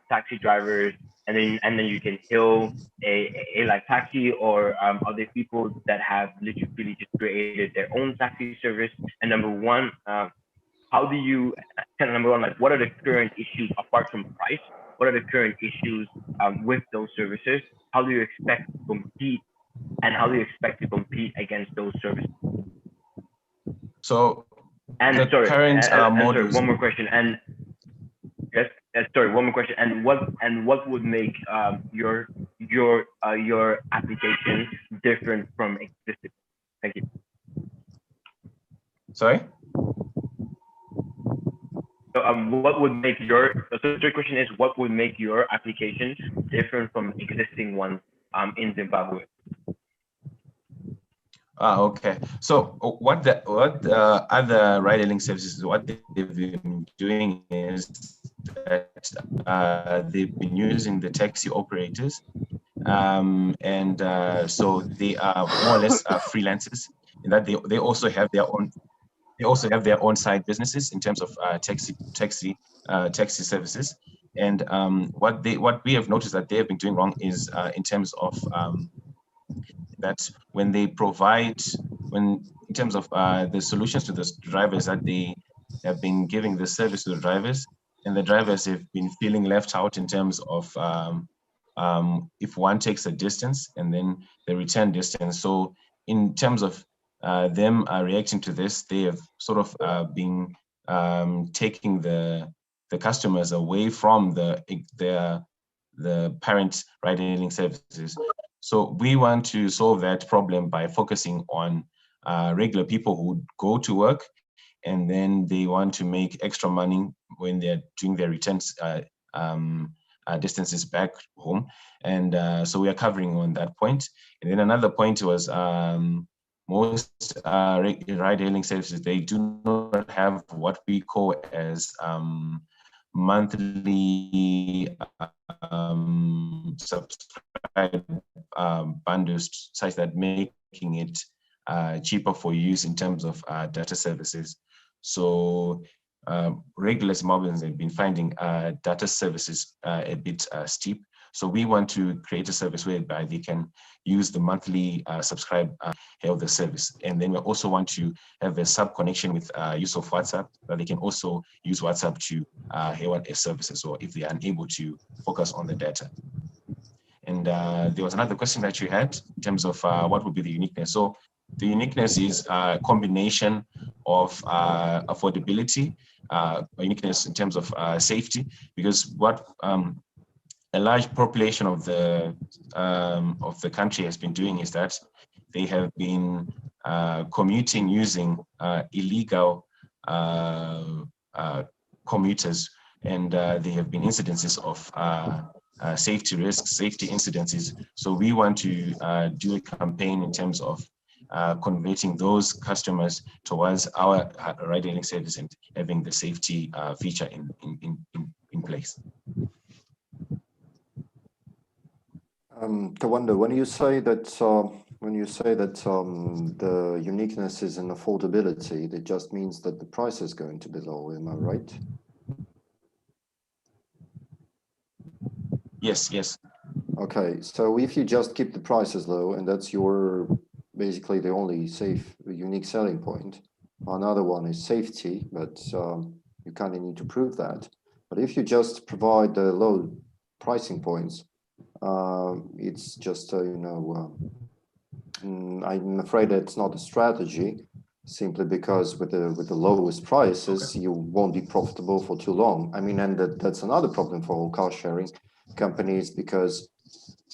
taxi drivers, and then you can hail a like taxi, or are they people that have literally just created their own taxi service? And number one, how do you kind of, number one, like, what are the current issues apart from price? What are the current issues with those services? How do you expect to compete, and how do you expect to compete against those services? So And the sorry, current and sorry, models. one more question. And yes, sorry, one more question. And what would make your application different from existing? Thank you. Sorry. So what would make your, so the third question is, what would make your application different from existing ones in Zimbabwe? Okay. So what other ride-hailing services, what they've been doing is that they've been using the taxi operators, and so they are more or less freelancers in that they also have their own. They also have their own side businesses in terms of taxi services. And what we have noticed that they have been doing wrong is in terms of that when they provide, in terms of the solutions to the drivers, that they have been giving the service to the drivers, and the drivers have been feeling left out in terms of if one takes a distance and then the return distance. So in terms of them reacting to this, they have sort of been taking the customers away from the parent ride-hailing services. So we want to solve that problem by focusing on regular people who go to work, and then they want to make extra money when they're doing their returns distances back home. And so we are covering on that point. And then another point was most ride-hailing services, they do not have what we call as monthly subscribe bundles, such that making it cheaper for use in terms of data services. So regular Zimbabweans have been finding data services a bit steep. So we want to create a service whereby they can use the monthly subscribe hail the service. And then we also want to have a sub connection with use of WhatsApp, that they can also use WhatsApp to hail a service as well if they are unable to focus on the data. And there was another question that you had in terms of what would be the uniqueness. So the uniqueness is a combination of affordability, uniqueness in terms of safety, because what a large population of the country has been doing is that they have been commuting using illegal commuters, and there have been incidences of safety risks, safety incidences. So we want to do a campaign in terms of converting those customers towards our ride-hailing service and having the safety feature in place. Tawanda, when you say that the uniqueness is in affordability, that just means that the price is going to be low. Am I right? Yes, yes. Okay, so if you just keep the prices low, and that's your basically the only unique selling point. Another one is safety, but you kind of need to prove that. But if you just provide the low pricing points, it's just I'm afraid it's not a strategy, simply because with the lowest prices, you won't be profitable for too long. I mean, and that's another problem for all car sharing companies, because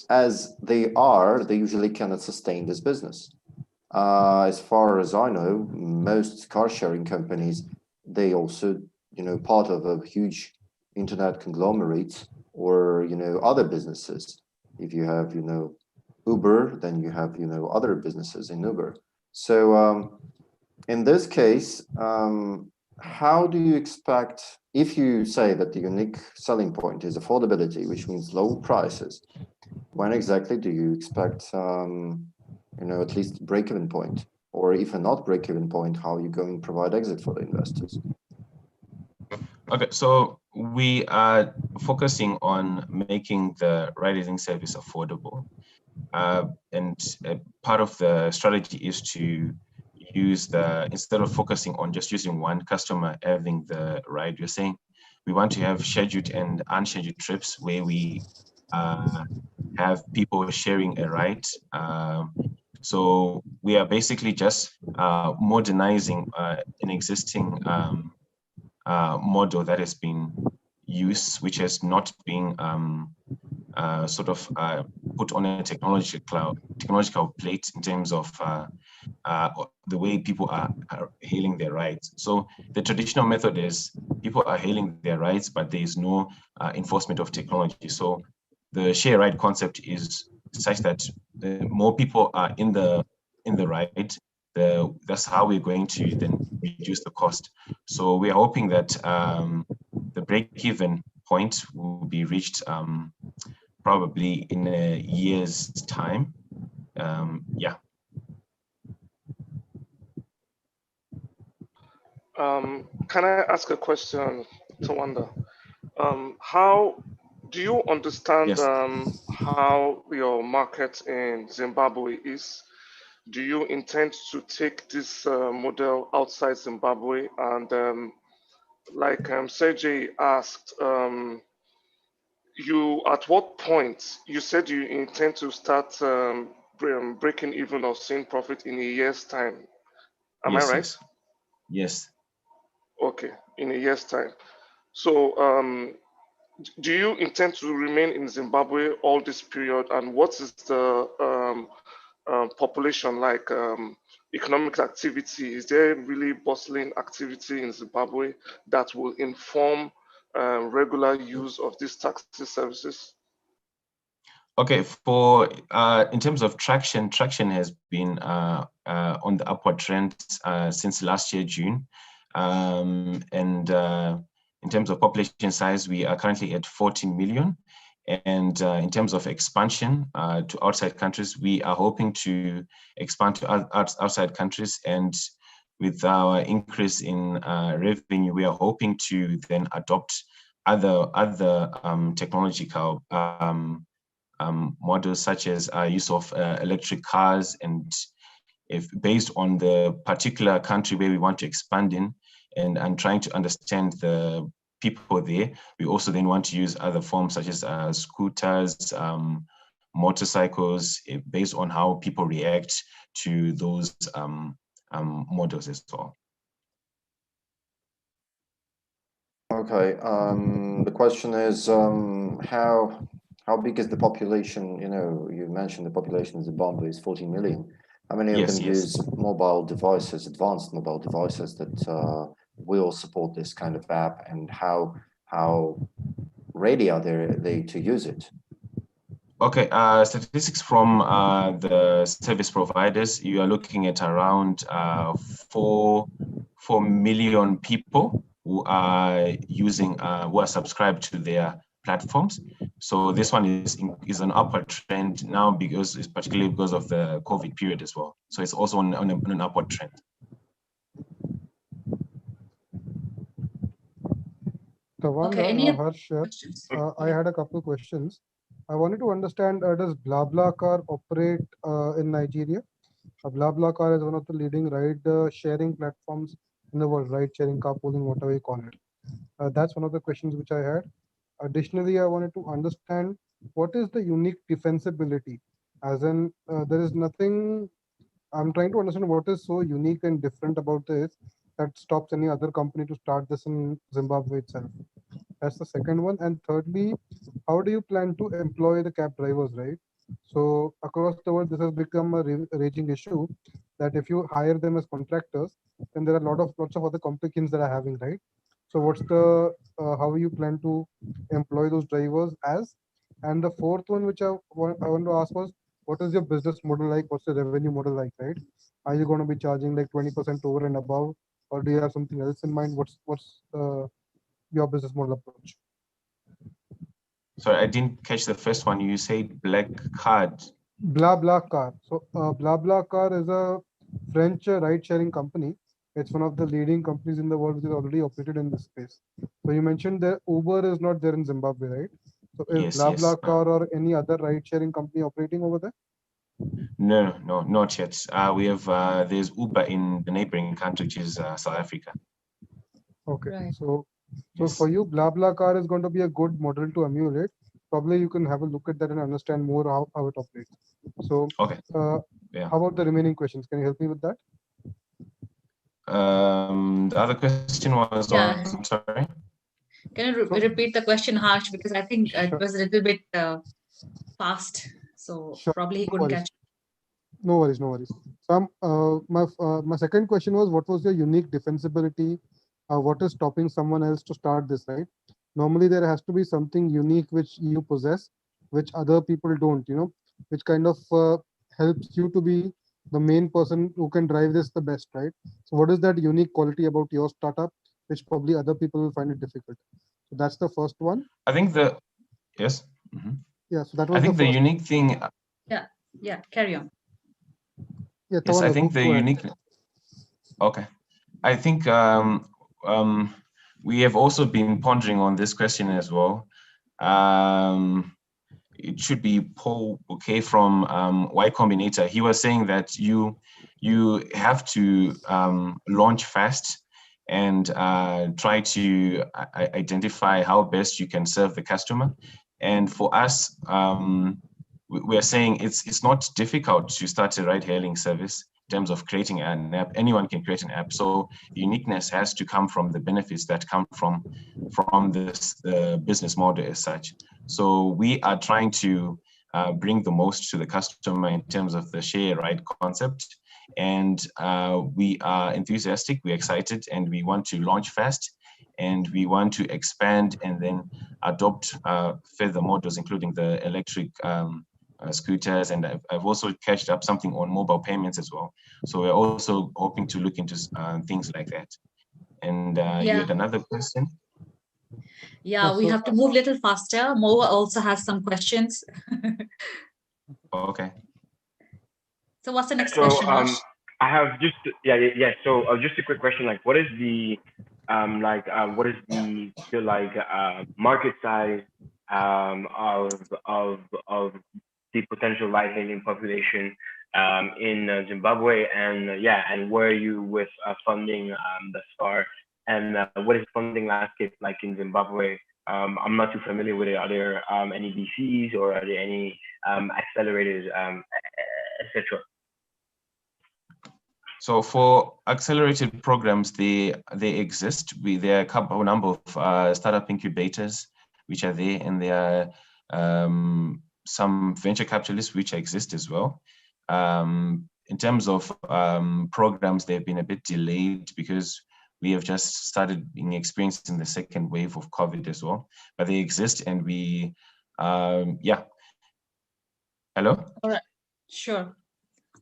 as they usually cannot sustain this business. As far as I know, most car sharing companies, they also, part of a huge internet conglomerate, or, other businesses. If you have, Uber, then you have, other businesses in Uber. So in this case, how do you expect, if you say that the unique selling point is affordability, which means low prices, when exactly do you expect, at least break-even point? Or if not break-even point, how are you going to provide exit for the investors? Okay, so we are focusing on making the ride-hailing service affordable. And part of the strategy is to use instead of focusing on just using one customer having the ride, you're saying we want to have scheduled and unscheduled trips where we have people sharing a ride. So we are basically just modernizing an existing model that has been used, which has not been put on a technological plate in terms of the way people are hailing their rides. So the traditional method is people are hailing their rides, but there is no enforcement of technology. So the share ride concept is such that more people are in the ride. That's how we're going to then reduce the cost. So we are hoping that the break-even point will be reached probably in a year's time. Yeah. Can I ask a question, Tawanda? How do you understand Yes. how your market in Zimbabwe is? Do you intend to take this model outside Zimbabwe? And like Sergey asked, you at what point you said you intend to start breaking even or seeing profit in a year's time? Am I Yes. right? Yes. Okay, in a year's time. So, do you intend to remain in Zimbabwe all this period? And what is the population like? Economic activity? Is there really bustling activity in Zimbabwe that will inform regular use of these taxi services? Okay, for in terms of traction has been on the upward trend since last year, June. And in terms of population size, we are currently at 14 million. And in terms of expansion to outside countries, we are hoping to expand to outside countries. And with our increase in revenue, we are hoping to then adopt other technological models such as use of electric cars, and if based on the particular country where we want to expand in, and trying to understand the people there, we also then want to use other forms such as scooters, motorcycles, based on how people react to those models as well. Okay, the question is how big is the population? You mentioned the population in Zimbabwe is 14 million. How many of them use mobile devices, advanced mobile devices that will support this kind of app, and how ready are they to use it? Okay, statistics from the service providers, you are looking at around 4 million people who are using, who are subscribed to their platforms. So this one is an upward trend now, because it's particularly because of the COVID period as well. So it's also on an upward trend. Tawanda, Harsh, I had a couple of questions. I wanted to understand, does BlaBlaCar operate in Nigeria? BlaBlaCar is one of the leading ride sharing platforms in the world, ride sharing, carpooling, whatever you call it. That's one of the questions which I had. Additionally, I wanted to understand what is the unique defensibility, as in there is nothing. I'm trying to understand what is so unique and different about this that stops any other company to start this in Zimbabwe itself. That's the second one. And thirdly, how do you plan to employ the cab drivers, right? So across the world, this has become a raging issue that if you hire them as contractors, then there are lots of other complications that are having, right? So what's the how you plan to employ those drivers as? And the fourth one, which I want to ask was, what is your business model like? What's the revenue model like, right? Are you going to be charging like 20% over and above, or do you have something else in mind? What's your business model approach? Sorry, I didn't catch the first one. You said black card. BlaBlaCar. So BlaBlaCar is a French ride-sharing company. It's one of the leading companies in the world which is already operated in this space. So you mentioned that Uber is not there in Zimbabwe, right? So is Yes, yes. BlaBlaCar or any other ride-sharing company operating over there? No, not yet. We have there's Uber in the neighboring country, which is South Africa. Okay. Right. So Yes. for you, BlaBlaCar is going to be a good model to emulate. Probably you can have a look at that and understand more how it operates. So Okay. Yeah. how about the remaining questions? Can you help me with that? The other question was Yeah. on, sorry. Can you repeat the question, Harsh? Because I think it Sure. was a little bit fast. So Sure. probably he No couldn't worries. catch. No worries, no worries. So my second question was, what was your unique defensibility? What is stopping someone else to start this, right? Normally there has to be something unique which you possess, which other people don't, which kind of helps you to be the main person who can drive this the best, right? So what is that unique quality about your startup, which probably other people will find it difficult? So that's the first one. I think yes. Mhm. Yeah, so that I was the think the first. unique thing, Yeah, carry on. Yeah, yes, I Tawana, think the go ahead. unique, okay. I think we have also been pondering on this question as well. It should be Paul Bouquet from Y Combinator. He was saying that you have to launch fast and try to identify how best you can serve the customer. And for us, we're saying it's not difficult to start a ride-hailing service in terms of creating an app. Anyone can create an app. So uniqueness has to come from the benefits that come from this business model as such. So we are trying to bring the most to the customer in terms of the share ride concept. And we are enthusiastic, we're excited, and we want to launch fast. And we want to expand and then adopt further models, including the electric scooters. And I've also catched up something on mobile payments as well. So we're also hoping to look into things like that. And you had another question? Yeah, we have to move a little faster. Mo also has some questions. Okay. So what's the next So question, Harsh? I have just So just a quick question, like what is the market size of the potential ride-hailing population in Zimbabwe, and and where are you with funding thus far, and what is funding landscape like in Zimbabwe? I'm not too familiar with it. Are there any VCs, or are there any accelerators, etc.? So for accelerated programs, they exist. There are a number of startup incubators which are there, and there are some venture capitalists which exist as well. In terms of programs, they've been a bit delayed because we have just started being experienced in the second wave of COVID as well. But they exist, and we, yeah. Hello? All right, sure.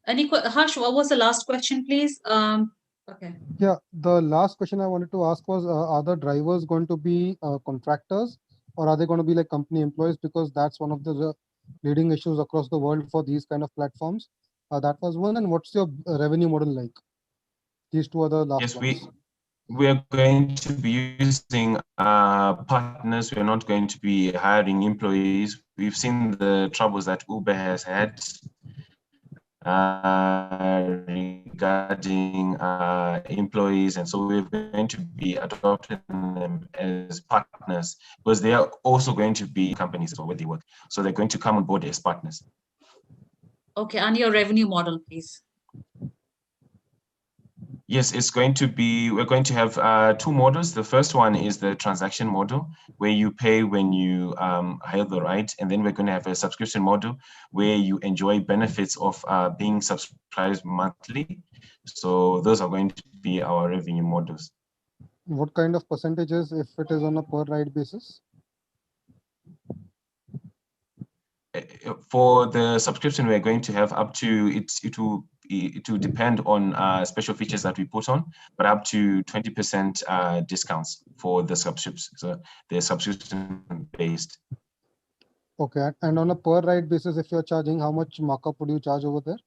Harsh, what was the last question, please? Okay. Yeah, the last question I wanted to ask was, are the drivers going to be contractors, or are they going to be like company employees? Because that's one of the leading issues across the world for these kind of platforms. That was one. And what's your revenue model like? These two are the last ones. We are going to be using partners. We're not going to be hiring employees. We've seen the troubles that Uber has had regarding employees, and so we're going to be adopting them as partners, because they are also going to be companies where they work. So they're going to come on board as partners. Okay, and your revenue model, please. Yes, it's going to be, we're going to have two models. The first one is the transaction model, where you pay when you hire the ride. And then we're going to have a subscription model where you enjoy benefits of being subscribed monthly. So those are going to be our revenue models. What kind of percentages if it is on a per ride basis? For the subscription, we're going to have up to to depend on special features that we put on, but up to 20% discounts for the subscriptions. So they're subscription based. Okay, and on a per ride basis, if you're charging, how much markup would you charge over there?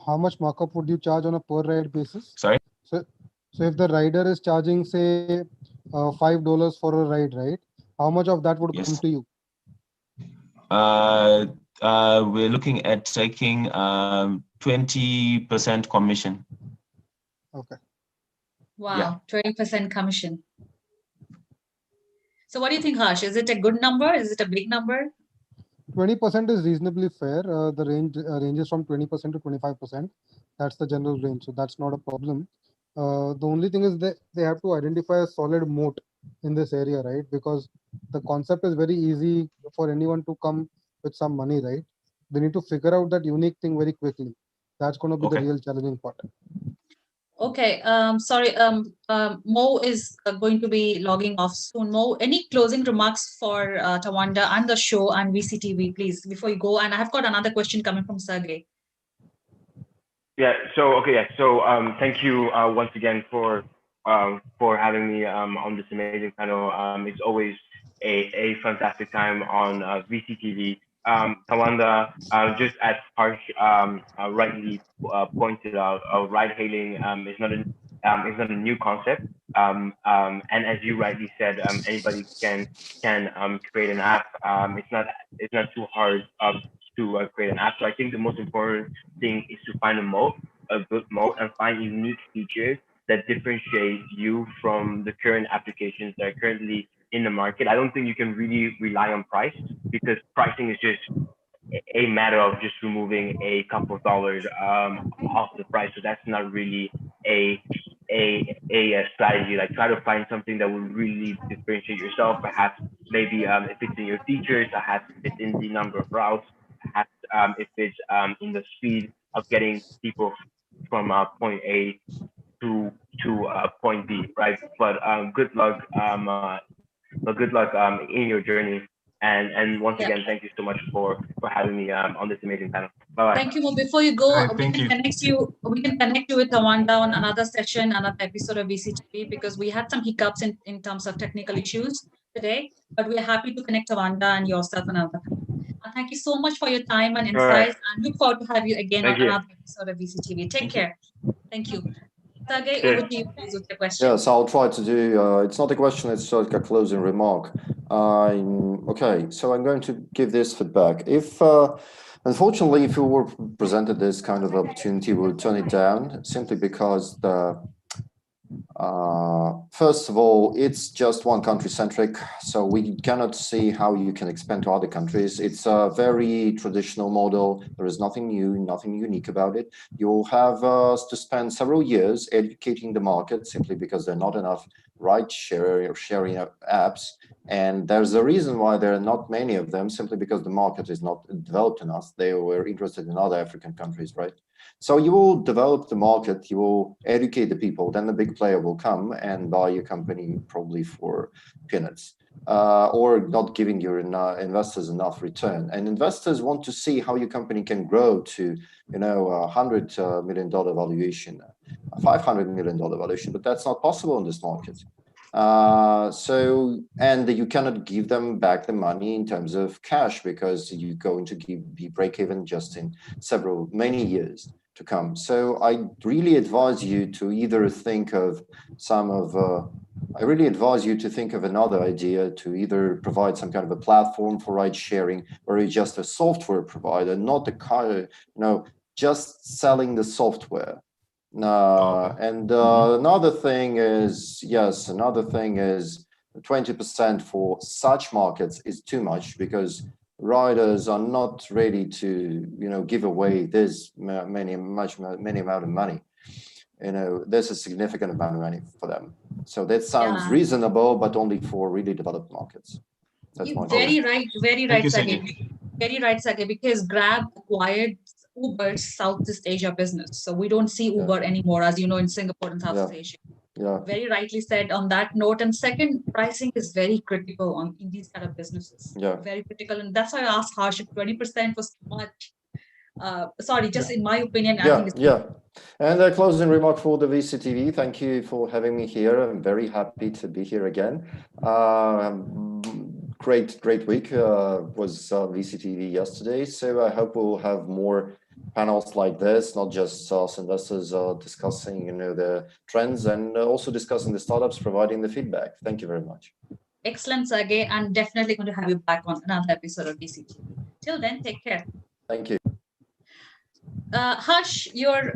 How much markup would you charge on a per ride basis? Sorry? So if the rider is charging, say, $5 for a ride, right? How much of that would come to you? We're looking at taking 20% commission. Okay. Wow, 20% commission. So what do you think, Harsh? Is it a good number? Is it a big number? 20% is reasonably fair. The range ranges from 20% to 25%. That's the general range. So that's not a problem. The only thing is that they have to identify a solid moat in this area, right? Because the concept is very easy for anyone to come with some money, right? They need to figure out that unique thing very quickly. That's going to be the real challenging part. Okay, sorry, Mo is going to be logging off soon. Mo, any closing remarks for Tawanda and the show and VCTV, please, before you go? And I've got another question coming from Sergey. Yeah. So thank you once again for having me on this amazing panel. It's always a fantastic time on VCTV. Tawanda, just as Harsh rightly pointed out, ride-hailing is not a new concept. And as you rightly said, anybody can create an app. It's not too hard to create an app. So I think the most important thing is to find a good moat, and find unique features that differentiate you from the current applications that are currently in the market. I don't think you can really rely on price, because pricing is just a matter of just removing a couple of dollars off the price. So that's not really a strategy. Like, try to find something that will really differentiate yourself. Perhaps maybe if it's in your features, perhaps if it's in the number of routes, perhaps if it's in the speed of getting people from point A to point B, right? But good luck. Good luck in your journey. And once again, thank you so much for having me on this amazing panel. Bye-bye. Thank you, Mo. Before you go, Right, we can connect you with Tawanda on another session, another episode of VCTV, because we had some hiccups in terms of technical issues today, but we're happy to connect Tawanda and yourself another time. Thank you so much for your time and insights, and look forward to have you again on another episode of VCTV. Take care. Thank you. Sergey, over to you, please, with the question. Yes, I'll try to do, it's not a question, it's sort of a closing remark. Okay, so I'm going to give this feedback. If, unfortunately, if we were presented this kind of opportunity, we would turn it down, simply because first of all, it's just one country centric, so we cannot see how you can expand to other countries. It's a very traditional model. There is nothing new, nothing unique about it. You'll have to spend several years educating the market, simply because there are not enough ride sharing apps. And there's a reason why there are not many of them, simply because the market is not developed enough. They were interested in other African countries, right? So you will develop the market, you will educate the people, then the big player will come and buy your company probably for peanuts, or not giving your investors enough return. And investors want to see how your company can grow to, $100 million valuation, $500 million valuation, but that's not possible in this market. And you cannot give them back the money in terms of cash, because you're going to be break even just in many years to come. So I really advise you to either think of another idea, to either provide some kind of a platform for ride sharing, or you're just a software provider, not the car, just selling the software. And another thing is 20% for such markets is too much, because riders are not ready to, give away this many amount of money. There's a significant amount of money for them. So that sounds reasonable, but only for really developed markets. That's my Very right, Sergey. Very right, Sergey, because Grab acquired Uber's Southeast Asia business. So we don't see Uber anymore, as you know, in Singapore and Southeast Asia. Very rightly said on that note. And second, pricing is very critical in these kind of businesses. Very critical. And that's why I asked Harsh if 20% was too much. Sorry, just in my opinion, I think it's And a closing remark for the VCTV. Thank you for having me here. I'm very happy to be here again. Great week was VCTV yesterday. So I hope we'll have more panels like this, not just us investors discussing, the trends and also discussing the startups, providing the feedback. Thank you very much. Excellent, Sergey. I'm definitely going to have you back on another episode of VCTV. Till then, take care. Thank you. Harsh, your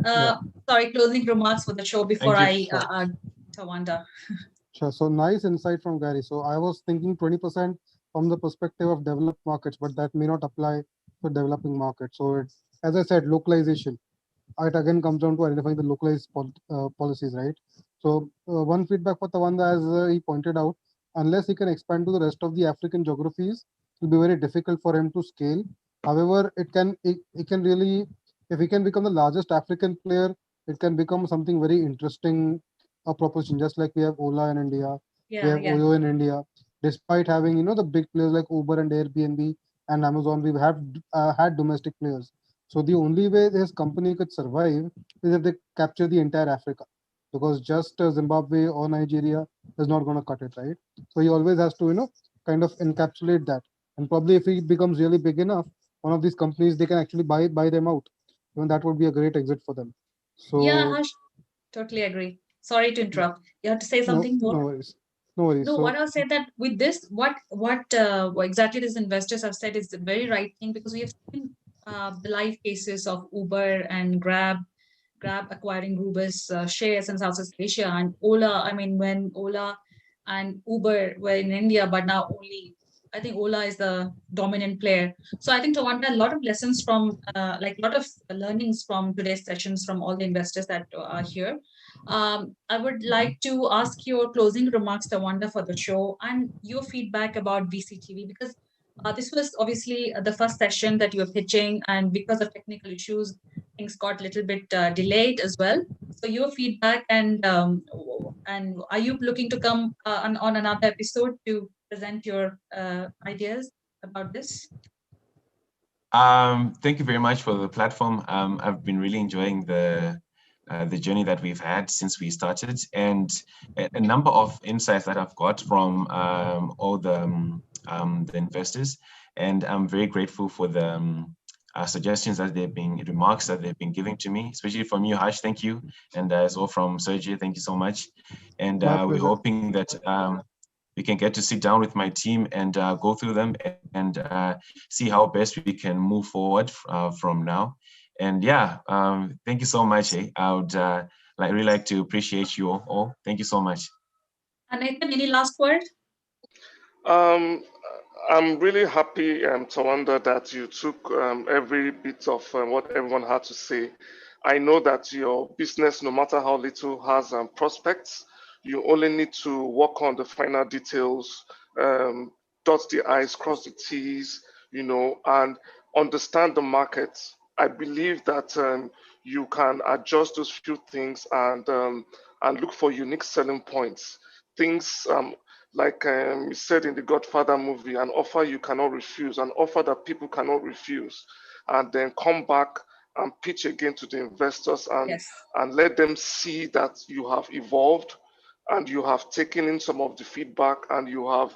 closing remarks for the show before Tawanda. Sure. So nice insight from Gary. So I was thinking 20% from the perspective of developed markets, but that may not apply to developing markets. So as I said, localization. It again comes down to identifying the localized policies, right? So one feedback for Tawanda, as he pointed out, unless he can expand to the rest of the African geographies, it will be very difficult for him to scale. However, it can really, if he can become the largest African player, it can become something very interesting proposition. Just like we have Ola in India, we have Oyo in India. Despite having the big players like Uber and Airbnb and Amazon, we've had domestic players. So the only way this company could survive is if they capture the entire Africa, because just Zimbabwe or Nigeria is not going to cut it, right? So he always has to, kind of encapsulate that. And probably if he becomes really big enough, one of these companies, they can actually buy them out. Even that would be a great exit for them. So Harsh, totally agree. Sorry to interrupt. You have to say something more? No worries. No worries. No, what I'll say that with this, what exactly these investors have said is the very right thing, because we have seen the live cases of Uber and Grab acquiring Uber's shares in Southeast Asia, and Ola. I mean, when Ola and Uber were in India, but now I think Ola is the dominant player. So I think Tawanda, a lot of lessons from, a lot of learnings from today's sessions from all the investors that are here. I would like to ask your closing remarks, Tawanda, for the show and your feedback about VCTV, because this was obviously the first session that you were pitching, and because of technical issues, things got a little bit delayed as well. So your feedback and are you looking to come on another episode to present your ideas about this? Thank you very much for the platform. I've been really enjoying the journey that we've had since we started, and a number of insights that I've got from all the investors, and I'm very grateful for the suggestions that remarks that they've been giving to me, especially from you, Harsh. Thank you, and as well from Sergey. Thank you so much. And we're hoping that we can get to sit down with my team and go through them and see how best we can move forward from now. And thank you so much. I would really like to appreciate you all. Thank you so much. And Nathan, any last word? I'm really happy, Tawanda, that you took every bit of what everyone had to say. I know that your business, no matter how little, has prospects. You only need to work on the final details, dot the I's, cross the T's, and understand the market. I believe that you can adjust those few things and look for unique selling points. Things like you said in the Godfather movie, an offer you cannot refuse, an offer that people cannot refuse, and then come back and pitch again to the investors and let them see that you have evolved and you have taken in some of the feedback and you have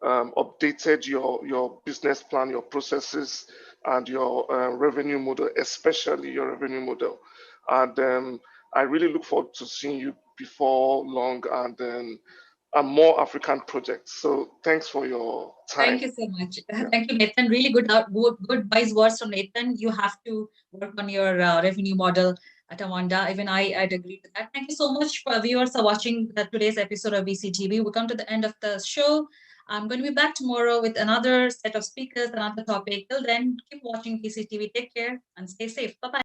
updated your business plan, your processes, and your revenue model, especially your revenue model. And I really look forward to seeing you before long and more African projects. So thanks for your time. Thank you so much. Thank you, Nathan. Really good wise words from Nathan. You have to work on your revenue model at Tawanda. Even I'd agree to that. Thank you so much for viewers for watching today's episode of VCTV. We come to the end of the show. I'm going to be back tomorrow with another set of speakers, another topic. Till then, keep watching VCTV. Take care and stay safe. Bye-bye.